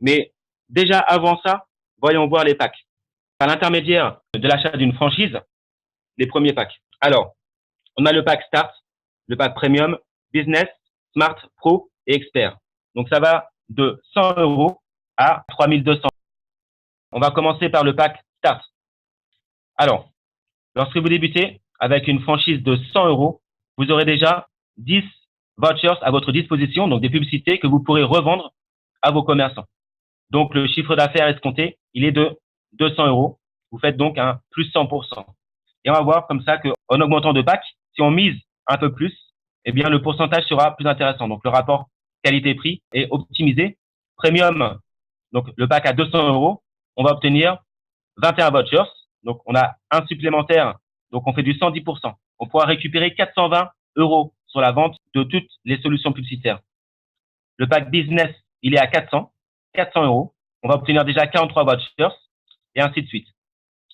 Mais déjà, avant ça, voyons voir les packs. Par l'intermédiaire de l'achat d'une franchise, les premiers packs. Alors, on a le pack Start, le pack Premium, Business, Smart, Pro et Expert. Donc, ça va de 100 € à 3200. On va commencer par le pack Start. Alors, lorsque vous débutez avec une franchise de 100 €, vous aurez déjà 10 vouchers à votre disposition, donc des publicités que vous pourrez revendre à vos commerçants. Donc, le chiffre d'affaires escompté, il est de 200 €. Vous faites donc un plus 100%. Et on va voir comme ça qu'en augmentant de pack, si on mise un peu plus, eh bien, le pourcentage sera plus intéressant. Donc, le rapport qualité-prix est optimisé. Premium, donc le pack à 200 €, on va obtenir 21 vouchers. Donc, on a un supplémentaire. Donc, on fait du 110%. On pourra récupérer 420 € sur la vente de toutes les solutions publicitaires. Le pack business, il est à 400 €. On va obtenir déjà 43 vouchers et ainsi de suite.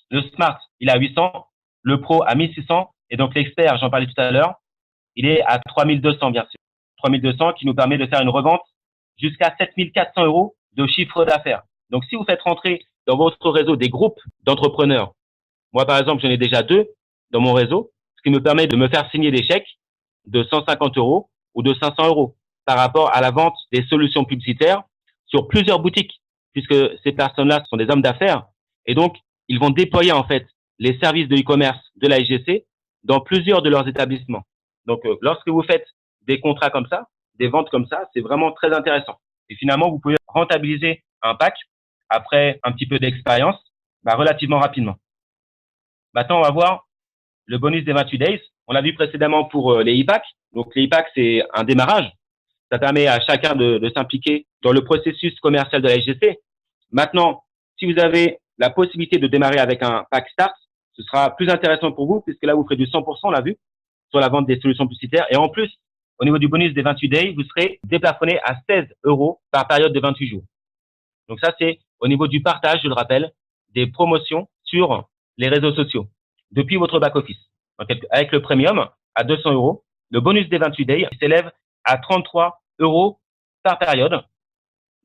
Le Smart, il est à 800. Le Pro à 1600. Et donc, l'expert, j'en parlais tout à l'heure, il est à 3200, bien sûr. 3200 qui nous permet de faire une revente jusqu'à 7400 € de chiffre d'affaires. Donc, si vous faites rentrer dans votre réseau des groupes d'entrepreneurs, moi, par exemple, j'en ai déjà 2 dans mon réseau, ce qui me permet de me faire signer des chèques de 150 € ou de 500 € par rapport à la vente des solutions publicitaires sur plusieurs boutiques, puisque ces personnes-là sont des hommes d'affaires. Et donc, ils vont déployer, en fait, les services de e-commerce de la SGC dans plusieurs de leurs établissements. Donc, lorsque vous faites des contrats comme ça, des ventes comme ça, c'est vraiment très intéressant. Et finalement, vous pouvez rentabiliser un pack après un petit peu d'expérience, relativement rapidement. Maintenant, on va voir le bonus des 28 days. On l'a vu précédemment pour les e-packs. Donc, les e-packs, c'est un démarrage. Ça permet à chacun de s'impliquer dans le processus commercial de la SGC. Maintenant, si vous avez la possibilité de démarrer avec un pack Start, ce sera plus intéressant pour vous puisque là, vous ferez du 100%, on l'a vu, sur la vente des solutions publicitaires. Et en plus, au niveau du bonus des 28 days, vous serez déplafonné à 16 € par période de 28 jours. Donc ça, c'est au niveau du partage, je le rappelle, des promotions sur les réseaux sociaux depuis votre back-office. Avec le premium à 200 €, le bonus des 28 days s'élève à 33 € par période,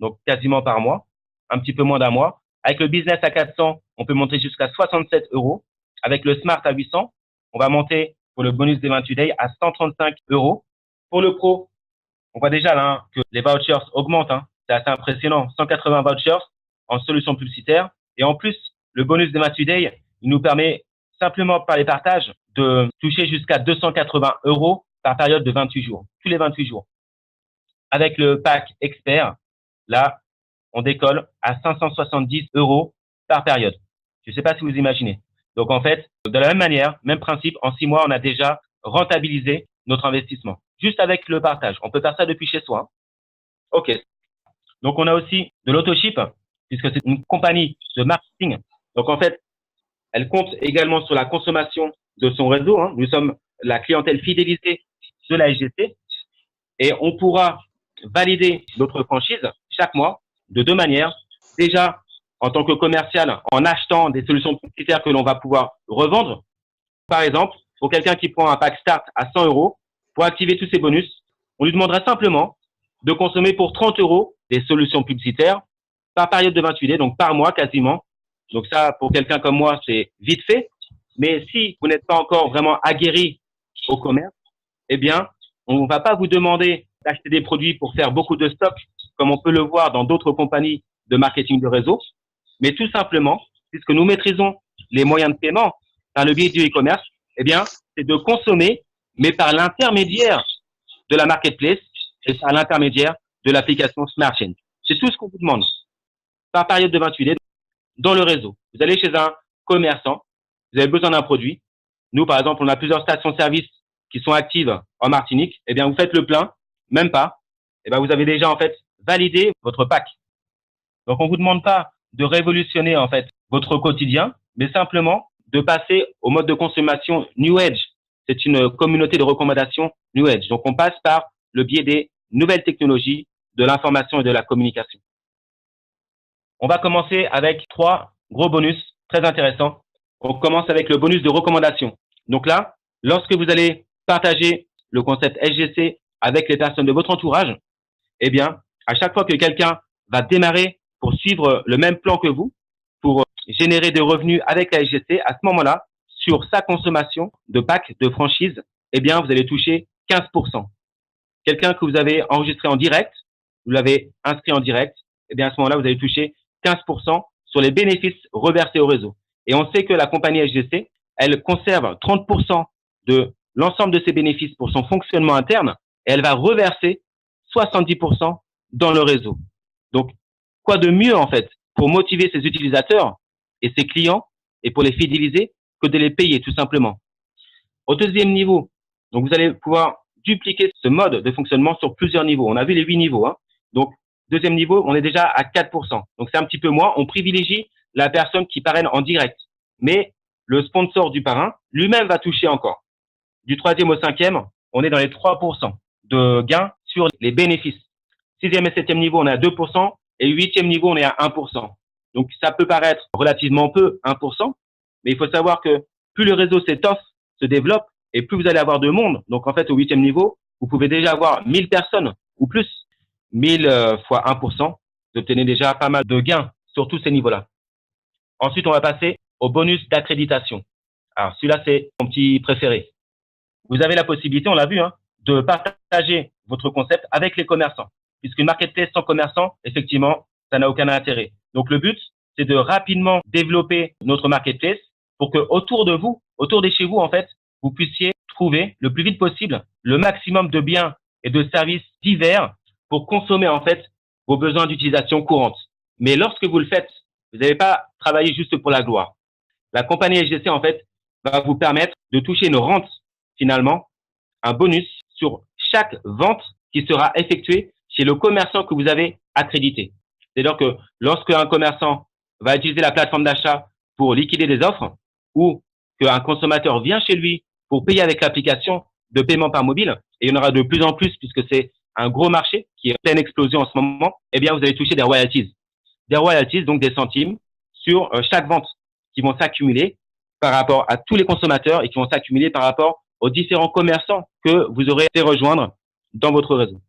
donc quasiment par mois, un petit peu moins d'un mois. Avec le business à 400, on peut monter jusqu'à 67 €. Avec le smart à 800, on va monter pour le bonus des 28 days à 135 €. Pour le pro, on voit déjà là que les vouchers augmentent. C'est assez impressionnant. 180 vouchers en solution publicitaire. Et en plus, le bonus des 28 days, il nous permet simplement par les partages de toucher jusqu'à 280 € par période de 28 jours, tous les 28 jours. Avec le pack expert, là, on décolle à 570 € par période. Je ne sais pas si vous imaginez. Donc, en fait, de la même manière, même principe, en 6 mois, on a déjà rentabilisé notre investissement. Juste avec le partage. On peut faire ça depuis chez soi. OK. Donc, on a aussi de l'autoship, puisque c'est une compagnie de marketing. Donc, en fait, elle compte également sur la consommation de son réseau. Nous sommes la clientèle fidélisée de la SGC et on pourra valider notre franchise chaque mois de 2 manières. Déjà, en tant que commercial, en achetant des solutions publicitaires que l'on va pouvoir revendre. Par exemple, pour quelqu'un qui prend un pack Start à 100 €, pour activer tous ses bonus, on lui demandera simplement de consommer pour 30 € des solutions publicitaires par période de 28 days, donc par mois quasiment. Donc ça, pour quelqu'un comme moi, c'est vite fait. Mais si vous n'êtes pas encore vraiment aguerri au commerce, eh bien, on ne va pas vous demander d'acheter des produits pour faire beaucoup de stock, comme on peut le voir dans d'autres compagnies de marketing de réseau, mais tout simplement, puisque nous maîtrisons les moyens de paiement par le biais du e-commerce, eh bien, c'est de consommer, mais par l'intermédiaire de la marketplace et par l'intermédiaire de l'application SmartChain. C'est tout ce qu'on vous demande. Par période de 28 days, dans le réseau. Vous allez chez un commerçant, vous avez besoin d'un produit. Nous, par exemple, on a plusieurs stations-service qui sont actives en Martinique, eh bien, vous faites le plein, même pas, eh bien, vous avez déjà, en fait, validé votre pack. Donc, on vous demande pas de révolutionner, en fait, votre quotidien, mais simplement de passer au mode de consommation New Age. C'est une communauté de recommandation New Age. Donc, on passe par le biais des nouvelles technologies, de l'information et de la communication. On va commencer avec 3 gros bonus très intéressants. On commence avec le bonus de recommandation. Donc là, lorsque vous allez partager le concept SGC avec les personnes de votre entourage, eh bien, à chaque fois que quelqu'un va démarrer pour suivre le même plan que vous, pour générer des revenus avec la SGC, à ce moment-là, sur sa consommation de packs de franchise, eh bien, vous allez toucher 15%. Quelqu'un que vous avez enregistré en direct, vous l'avez inscrit en direct, eh bien, à ce moment-là, vous allez toucher 15% sur les bénéfices reversés au réseau. Et on sait que la compagnie SGC, elle conserve 30% de l'ensemble de ses bénéfices pour son fonctionnement interne et elle va reverser 70% dans le réseau. Donc, quoi de mieux, en fait, pour motiver ses utilisateurs et ses clients et pour les fidéliser que de les payer, tout simplement. Au deuxième niveau, donc vous allez pouvoir dupliquer ce mode de fonctionnement sur plusieurs niveaux. On a vu les 8 niveaux. Hein. Donc, deuxième niveau, on est déjà à 4%. Donc, c'est un petit peu moins. On privilégie la personne qui parraine en direct. Mais le sponsor du parrain, lui-même va toucher encore. Du troisième au cinquième, on est dans les 3% de gains sur les bénéfices. Sixième et septième niveau, on est à 2%. Et huitième niveau, on est à 1%. Donc, ça peut paraître relativement peu, 1%. Mais il faut savoir que plus le réseau s'étoffe, se développe, et plus vous allez avoir de monde. Donc, en fait, au huitième niveau, vous pouvez déjà avoir 1000 personnes ou plus. 1000 fois 1%, vous obtenez déjà pas mal de gains sur tous ces niveaux-là. Ensuite, on va passer au bonus d'accréditation. Alors, celui-là, c'est mon petit préféré. Vous avez la possibilité, on l'a vu, hein, de partager votre concept avec les commerçants. Puisqu'une marketplace sans commerçants, effectivement, ça n'a aucun intérêt. Donc, le but, c'est de rapidement développer notre marketplace pour que autour de vous, autour de chez vous, en fait, vous puissiez trouver le plus vite possible le maximum de biens et de services divers pour consommer, en fait, vos besoins d'utilisation courante. Mais lorsque vous le faites, vous n'allez pas travailler juste pour la gloire. La compagnie SGC, en fait, va vous permettre de toucher une rente, finalement, un bonus sur chaque vente qui sera effectuée chez le commerçant que vous avez accrédité. C'est-à-dire que lorsque un commerçant va utiliser la plateforme d'achat pour liquider des offres ou qu'un consommateur vient chez lui pour payer avec l'application de paiement par mobile, et il y en aura de plus en plus puisque c'est un gros marché qui est en pleine explosion en ce moment, eh bien, vous allez toucher des royalties. Des royalties, donc des centimes, sur chaque vente qui vont s'accumuler par rapport à tous les consommateurs et qui vont s'accumuler par rapport aux différents commerçants que vous aurez fait rejoindre dans votre réseau.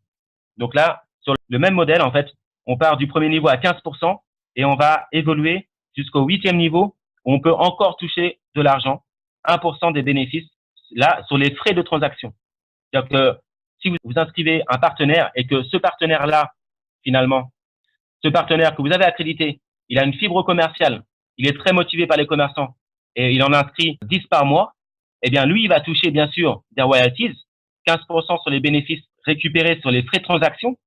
Donc là, sur le même modèle, en fait, on part du premier niveau à 15% et on va évoluer jusqu'au huitième niveau où on peut encore toucher de l'argent, 1% des bénéfices, là, sur les frais de transaction. C'est-à-dire que si vous inscrivez un partenaire et que ce partenaire-là, finalement, ce partenaire que vous avez accrédité, il a une fibre commerciale, il est très motivé par les commerçants et il en inscrit 10 par mois, eh bien, lui, il va toucher, bien sûr, des royalties, 15% sur les bénéfices récupérés sur les frais de transaction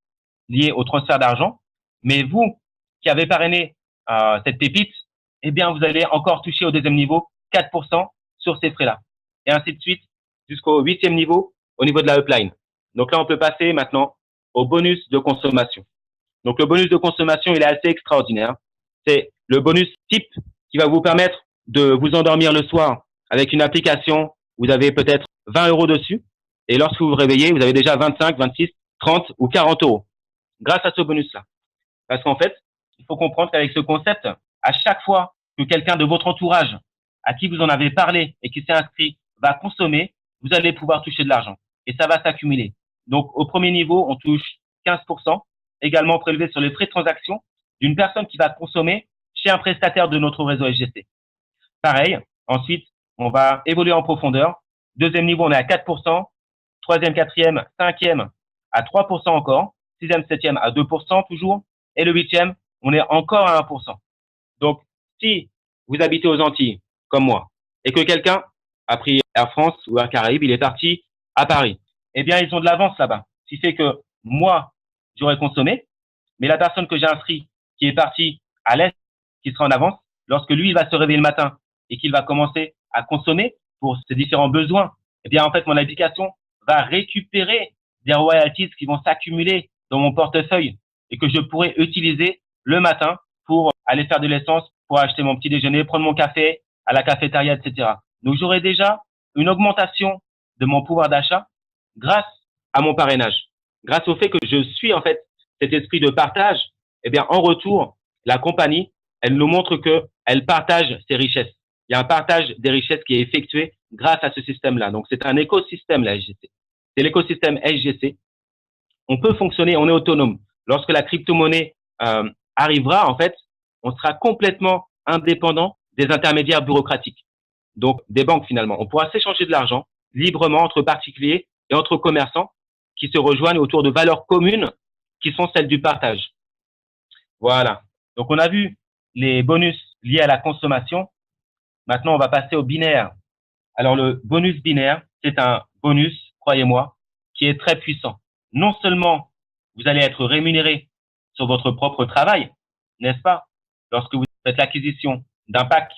liés au transfert d'argent. Mais vous, qui avez parrainé cette pépite, eh bien, vous allez encore toucher au deuxième niveau 4% sur ces frais-là. Et ainsi de suite jusqu'au huitième niveau, au niveau de la upline. Donc là, on peut passer maintenant au bonus de consommation. Donc, le bonus de consommation, il est assez extraordinaire. C'est le bonus type qui va vous permettre de vous endormir le soir avec une application. Vous avez peut-être 20 € dessus. Et lorsque vous vous réveillez, vous avez déjà 25, 26, 30 ou 40 € grâce à ce bonus-là. Parce qu'en fait, il faut comprendre qu'avec ce concept, à chaque fois que quelqu'un de votre entourage à qui vous en avez parlé et qui s'est inscrit va consommer, vous allez pouvoir toucher de l'argent. Et ça va s'accumuler. Donc, au premier niveau, on touche 15%, également prélevé sur les frais de transaction d'une personne qui va consommer chez un prestataire de notre réseau SGC. Pareil, ensuite, on va évoluer en profondeur. Deuxième niveau, on est à 4%. Troisième, quatrième, cinquième, à 3% encore. Sixième, septième, à 2% toujours. Et le huitième, on est encore à 1%. Donc, si vous habitez aux Antilles, comme moi, et que quelqu'un a pris Air France ou Air Caraïbes, il est parti à Paris, eh bien, ils ont de l'avance là-bas. Ce qui fait que moi, j'aurais consommé, mais la personne que j'ai inscrite, qui est partie à l'Est, qui sera en avance, lorsque lui, il va se réveiller le matin et qu'il va commencer à consommer pour ses différents besoins eh bien, en fait, mon application va récupérer des royalties qui vont s'accumuler dans mon portefeuille et que je pourrai utiliser le matin pour aller faire de l'essence, pour acheter mon petit déjeuner, prendre mon café à la cafétéria, etc. Donc, j'aurai déjà une augmentation de mon pouvoir d'achat grâce à mon parrainage, grâce au fait que je suis en fait cet esprit de partage. Eh bien, en retour, la compagnie, elle nous montre que elle partage ses richesses. Il y a un partage des richesses qui est effectué grâce à ce système-là. Donc, c'est un écosystème, la SGC. C'est l'écosystème SGC. On peut fonctionner, on est autonome. Lorsque la crypto-monnaie arrivera, en fait, on sera complètement indépendant des intermédiaires bureaucratiques. Donc, des banques, finalement. On pourra s'échanger de l'argent librement entre particuliers et entre commerçants qui se rejoignent autour de valeurs communes qui sont celles du partage. Voilà. Donc, on a vu les bonus liés à la consommation. Maintenant, on va passer au binaire. Alors, le bonus binaire, c'est un bonus, croyez-moi, qui est très puissant. Non seulement vous allez être rémunéré sur votre propre travail, n'est-ce pas? Lorsque vous faites l'acquisition d'un pack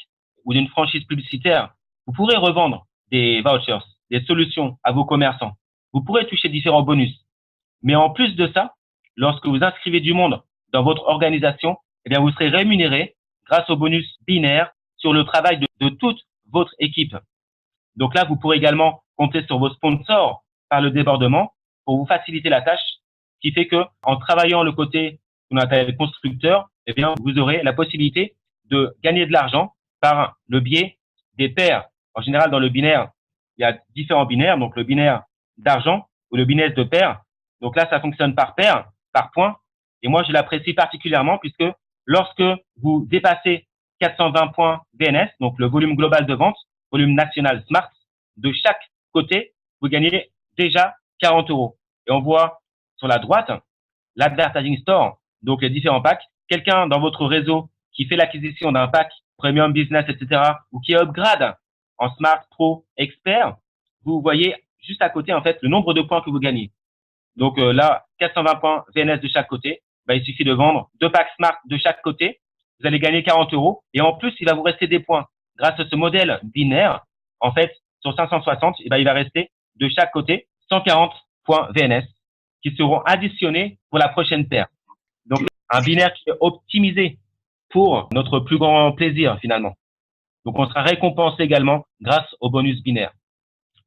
ou d'une franchise publicitaire, vous pourrez revendre des vouchers, des solutions à vos commerçants. Vous pourrez toucher différents bonus. Mais en plus de ça, lorsque vous inscrivez du monde dans votre organisation, eh bien, vous serez rémunéré grâce au bonus binaire sur le travail de toute votre équipe. Donc là, vous pourrez également compter sur vos sponsors par le débordement pour vous faciliter la tâche, ce qui fait que en travaillant le côté qu'on appelle constructeur, eh bien, vous aurez la possibilité de gagner de l'argent par le biais des paires. En général, dans le binaire, il y a différents binaires, donc le binaire d'argent ou le binaire de paires. Donc là, ça fonctionne par paire, par point. Et moi, je l'apprécie particulièrement puisque lorsque vous dépassez 420 points VNS, donc le volume global de vente, volume national Smart, de chaque côté, vous gagnez déjà 40 euros. Et on voit sur la droite l'Advertising Store, donc les différents packs. Quelqu'un dans votre réseau qui fait l'acquisition d'un pack Premium Business, etc., ou qui upgrade en Smart, Pro, Expert, vous voyez juste à côté, en fait, le nombre de points que vous gagnez. Donc là, 420 points VNS de chaque côté. Il suffit de vendre 2 packs Smart de chaque côté. Vous allez gagner 40 euros. Et en plus, il va vous rester des points. Grâce à ce modèle binaire, en fait, sur 560, il va rester de chaque côté 140 points VNS qui seront additionnés pour la prochaine paire. Donc, un binaire qui est optimisé pour notre plus grand plaisir, finalement. Donc, on sera récompensé également grâce au bonus binaire.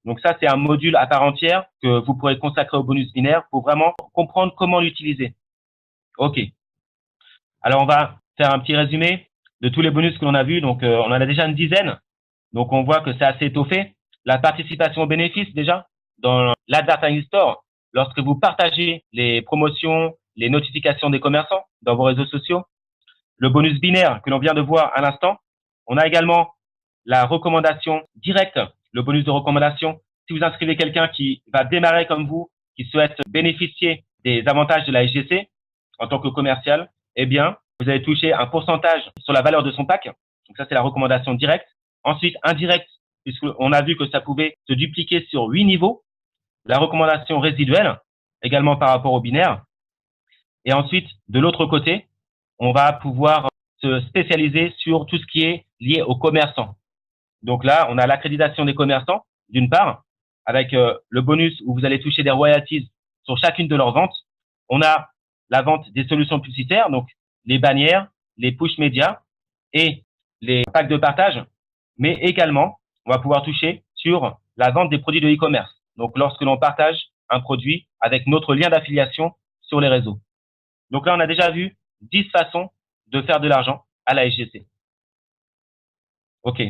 Donc, ça, c'est un module à part entière que vous pourrez consacrer au bonus binaire pour vraiment comprendre comment l'utiliser. OK. Alors, on va faire un petit résumé de tous les bonus que l'on a vus. Donc, on en a déjà une dizaine. Donc, on voit que c'est assez étoffé. La participation aux bénéfices, déjà, dans l'Advertising Store, lorsque vous partagez les promotions, les notifications des commerçants dans vos réseaux sociaux. Le bonus binaire que l'on vient de voir à l'instant. On a également la recommandation directe, le bonus de recommandation. Si vous inscrivez quelqu'un qui va démarrer comme vous, qui souhaite bénéficier des avantages de la SGC en tant que commercial, eh bien, vous allez toucher un pourcentage sur la valeur de son pack. Donc ça, c'est la recommandation directe. Ensuite, indirecte, puisqu'on a vu que ça pouvait se dupliquer sur 8 niveaux. La recommandation résiduelle, également par rapport au binaire. Et ensuite, de l'autre côté, on va pouvoir se spécialiser sur tout ce qui est lié aux commerçants. Donc là, on a l'accréditation des commerçants, d'une part, avec le bonus où vous allez toucher des royalties sur chacune de leurs ventes. On a la vente des solutions publicitaires, donc les bannières, les push médias et les packs de partage. Mais également, on va pouvoir toucher sur la vente des produits de e-commerce. Donc, lorsque l'on partage un produit avec notre lien d'affiliation sur les réseaux. Donc là, on a déjà vu 10 façons de faire de l'argent à la SGC. OK.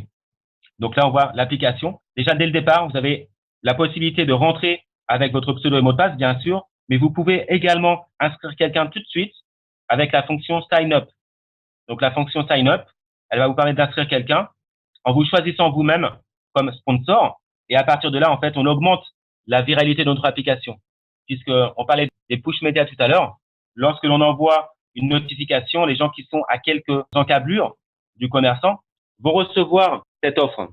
Donc là, on voit l'application. Déjà, dès le départ, vous avez la possibilité de rentrer avec votre pseudo et mot de passe, bien sûr, mais vous pouvez également inscrire quelqu'un tout de suite avec la fonction Sign Up. Donc, la fonction Sign Up, elle va vous permettre d'inscrire quelqu'un en vous choisissant vous-même comme sponsor. Et à partir de là, en fait, on augmente la viralité de notre application. Puisqu'on parlait des push médias tout à l'heure. Lorsque l'on envoie une notification, les gens qui sont à quelques encablures du commerçant vont recevoir cette offre.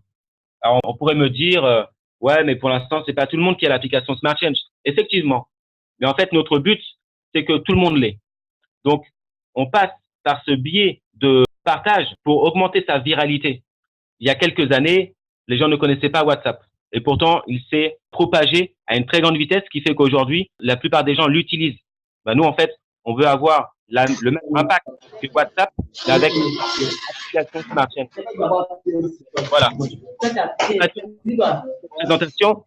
Alors, on pourrait me dire, ouais, mais pour l'instant, c'est pas tout le monde qui a l'application Smart Change. Effectivement. Mais en fait, notre but, c'est que tout le monde l'ait. Donc, on passe par ce biais de partage pour augmenter sa viralité. Il y a quelques années, les gens ne connaissaient pas WhatsApp. Et pourtant, il s'est propagé à une très grande vitesse, ce qui fait qu'aujourd'hui, la plupart des gens l'utilisent. Ben, nous, en fait, on veut avoir le même impact que WhatsApp, mais avec l'application SmartChain. Voilà. Présentation.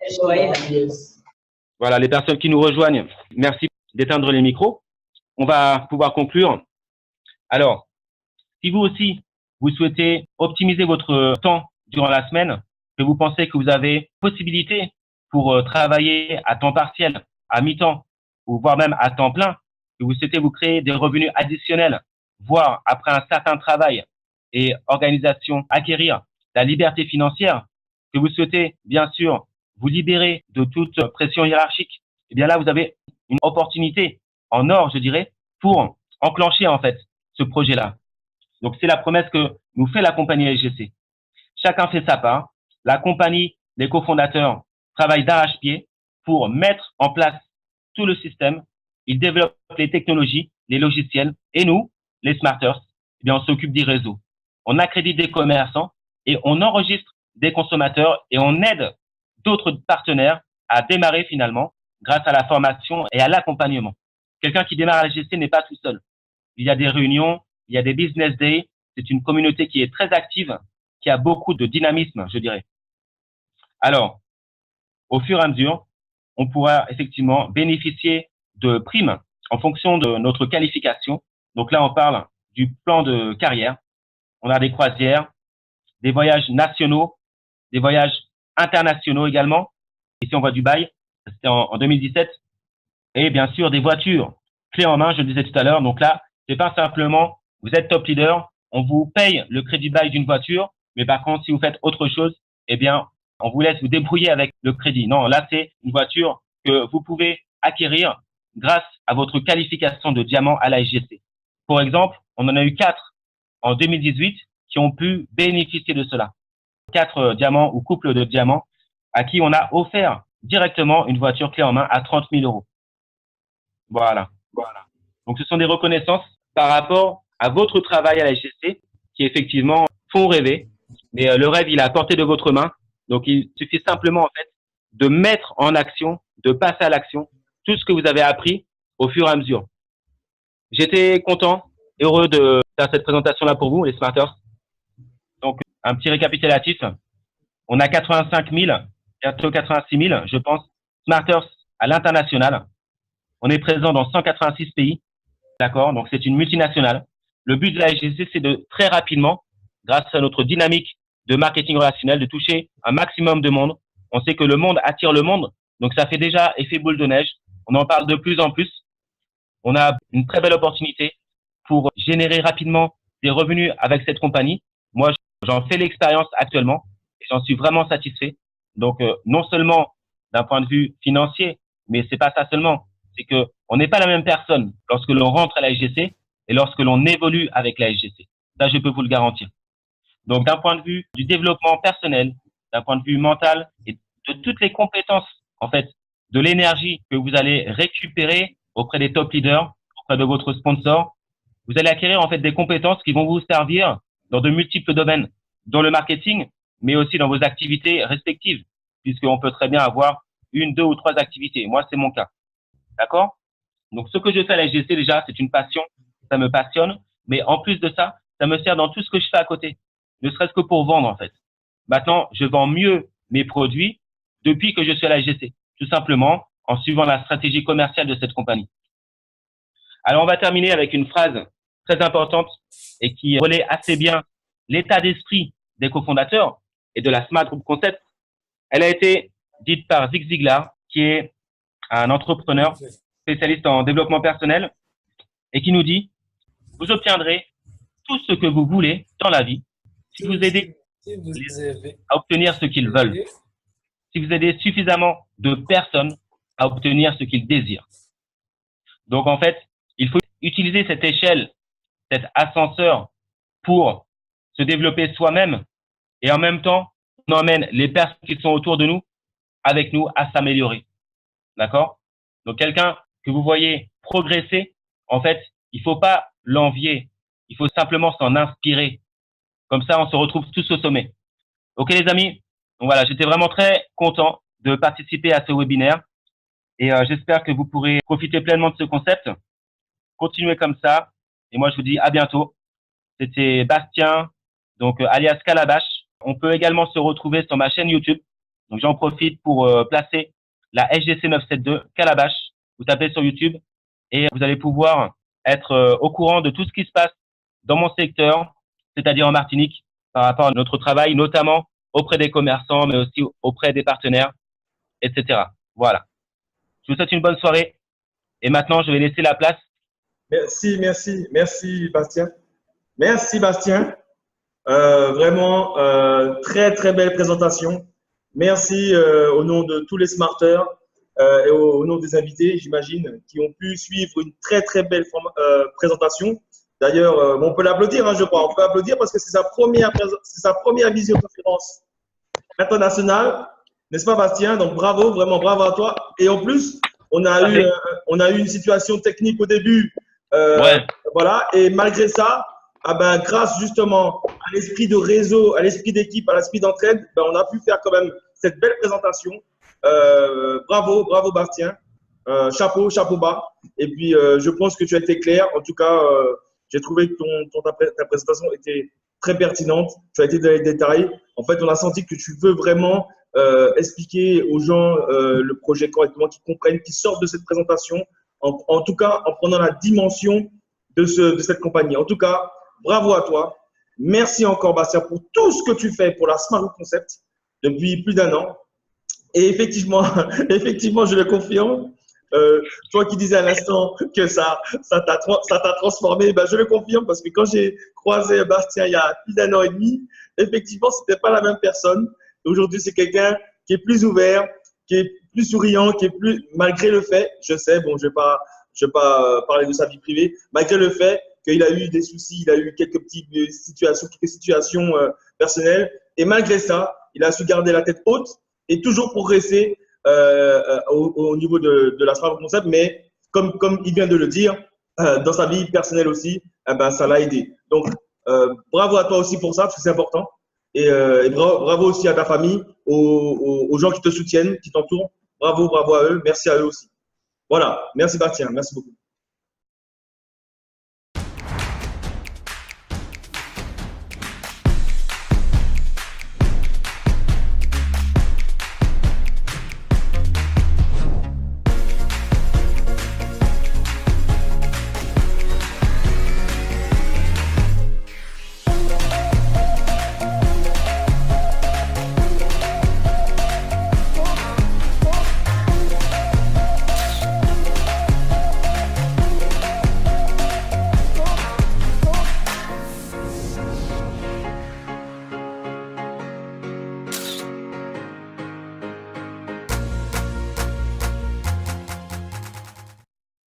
Voilà, les personnes qui nous rejoignent, merci d'éteindre les micros. On va pouvoir conclure. Alors, si vous aussi, vous souhaitez optimiser votre temps durant la semaine, que vous pensez que vous avez possibilité pour travailler à temps partiel, à mi-temps, ou voire même à temps plein, que vous souhaitez vous créer des revenus additionnels, voire après un certain travail et organisation, acquérir la liberté financière, que vous souhaitez bien sûr vous libérer de toute pression hiérarchique, eh bien là, vous avez une opportunité en or, je dirais, pour enclencher en fait ce projet-là. Donc, c'est la promesse que nous fait la compagnie SGC. Chacun fait sa part. La compagnie, les cofondateurs travaillent d'arrache-pied pour mettre en place tout le système. Ils développent les technologies, les logiciels. Et nous, les smarters, eh bien, on s'occupe des réseaux. On accrédite des commerçants et on enregistre des consommateurs et on aide d'autres partenaires à démarrer finalement grâce à la formation et à l'accompagnement. Quelqu'un qui démarre à la SGC n'est pas tout seul. Il y a des réunions, il y a des business days. C'est une communauté qui est très active, qui a beaucoup de dynamisme, je dirais. Alors, au fur et à mesure, on pourra effectivement bénéficier de primes en fonction de notre qualification. Donc là, on parle du plan de carrière. On a des croisières, des voyages nationaux, des voyages internationaux également. Ici, on voit Dubaï, c'était en 2017. Et bien sûr, des voitures clés en main, je le disais tout à l'heure. Donc là, c'est pas simplement, vous êtes top leader, on vous paye le crédit bail d'une voiture, mais par contre, si vous faites autre chose, eh bien, on vous laisse vous débrouiller avec le crédit. Non, là, c'est une voiture que vous pouvez acquérir grâce à votre qualification de diamant à la SGC. Pour exemple, on en a eu 4 en 2018 qui ont pu bénéficier de cela. 4 diamants ou couples de diamants à qui on a offert directement une voiture clé en main à 30 000 euros. Voilà. Donc, ce sont des reconnaissances par rapport à votre travail à la SGC qui, effectivement, font rêver. Mais le rêve, il est à portée de votre main. Donc, il suffit simplement, en fait, de mettre en action, de passer à l'action tout ce que vous avez appris au fur et à mesure. J'étais content, heureux de faire cette présentation-là pour vous, les Smarters. Donc, un petit récapitulatif. On a 85 000, bientôt 86 000, je pense, Smarters à l'international. On est présent dans 186 pays. D'accord? Donc, c'est une multinationale. Le but de la SGC, c'est de très rapidement, grâce à notre dynamique de marketing relationnel, de toucher un maximum de monde. On sait que le monde attire le monde. Donc, ça fait déjà effet boule de neige. On en parle de plus en plus. On a une très belle opportunité pour générer rapidement des revenus avec cette compagnie. Moi, j'en fais l'expérience actuellement et j'en suis vraiment satisfait. Donc, non seulement d'un point de vue financier, mais c'est pas ça seulement. C'est que on n'est pas la même personne lorsque l'on rentre à la SGC et lorsque l'on évolue avec la SGC. Ça, je peux vous le garantir. Donc, d'un point de vue du développement personnel, d'un point de vue mental et de toutes les compétences, en fait, de l'énergie que vous allez récupérer auprès des top leaders, auprès de votre sponsor, vous allez acquérir, en fait, des compétences qui vont vous servir dans de multiples domaines, dans le marketing, mais aussi dans vos activités respectives, puisqu'on peut très bien avoir 1, 2 ou 3 activités. Moi, c'est mon cas. D'accord? Donc, ce que je fais à la SGC, déjà, c'est une passion. Ça me passionne. Mais en plus de ça, ça me sert dans tout ce que je fais à côté. Ne serait-ce que pour vendre, en fait. Maintenant, je vends mieux mes produits depuis que je suis à la SGC. Tout simplement en suivant la stratégie commerciale de cette compagnie. Alors, on va terminer avec une phrase très importante et qui relaie assez bien l'état d'esprit des cofondateurs et de la Smart Group Concept. Elle a été dite par Zig Ziglar, qui est un entrepreneur spécialiste en développement personnel et qui nous dit « Vous obtiendrez tout ce que vous voulez dans la vie si vous aidez à obtenir ce qu'ils veulent, si vous aidez suffisamment de personnes à obtenir ce qu'ils désirent. » Donc, en fait, il faut utiliser cette échelle, cet ascenseur pour se développer soi-même et en même temps, on emmène les personnes qui sont autour de nous avec nous à s'améliorer. D'accord? Donc, quelqu'un que vous voyez progresser, en fait, il faut pas l'envier. Il faut simplement s'en inspirer. Comme ça, on se retrouve tous au sommet. Ok, les amis? Donc voilà, j'étais vraiment très content de participer à ce webinaire et j'espère que vous pourrez profiter pleinement de ce concept. Continuez comme ça. Et moi, je vous dis à bientôt. C'était Bastien, donc alias Calabash. On peut également se retrouver sur ma chaîne YouTube. Donc j'en profite pour placer la SGC 972 Calabash. Vous tapez sur YouTube et vous allez pouvoir être au courant de tout ce qui se passe dans mon secteur, c'est-à-dire en Martinique, par rapport à notre travail, notamment auprès des commerçants, mais aussi auprès des partenaires, etc. Voilà. Je vous souhaite une bonne soirée. Et maintenant, je vais laisser la place. Merci Bastien. Merci Bastien. Vraiment, très très belle présentation. Merci au nom de tous les smarters et au nom des invités, j'imagine, qui ont pu suivre une très très belle présentation. D'ailleurs, on peut l'applaudir, hein, je crois. On peut applaudir parce que c'est sa première visioconférence internationale, n'est-ce pas Bastien? Donc bravo, vraiment bravo à toi. Et en plus, on a eu une situation technique au début. Ouais. Voilà, et malgré ça, ah ben, grâce justement à l'esprit de réseau, à l'esprit d'équipe, à l'esprit d'entraide, ben, on a pu faire quand même cette belle présentation. Bravo, bravo Bastien. Chapeau, chapeau bas. Et puis, je pense que tu as été clair. En tout cas, j'ai trouvé que ta présentation était très pertinente. Tu as été dans les détails. En fait, on a senti que tu veux vraiment expliquer aux gens le projet correctement, qu'ils comprennent, qu'ils sortent de cette présentation. En tout cas, en prenant la dimension de cette compagnie. En tout cas, bravo à toi. Merci encore, Bastien, pour tout ce que tu fais pour la Smart Concept depuis plus d'1 an. Et effectivement, effectivement, je le confirme. Toi qui disais à l'instant que ça t'a transformé, ben je le confirme parce que quand j'ai croisé Bastien il y a plus d'1 an et demi, effectivement, c'était pas la même personne. Aujourd'hui, c'est quelqu'un qui est plus ouvert, qui est plus souriant, qui est plus, malgré le fait, je sais, bon, je vais pas parler de sa vie privée, malgré le fait qu'il a eu des soucis, il a eu quelques situations personnelles, et malgré ça, il a su garder la tête haute et toujours progresser au niveau de la Smart Concept, mais comme il vient de le dire, dans sa vie personnelle aussi, eh ben, ça l'a aidé. Donc, bravo à toi aussi pour ça, parce que c'est important. Et bravo aussi à ta famille, aux gens qui te soutiennent, qui t'entourent. Bravo, bravo à eux. Merci à eux aussi. Voilà. Merci Bastien. Merci beaucoup.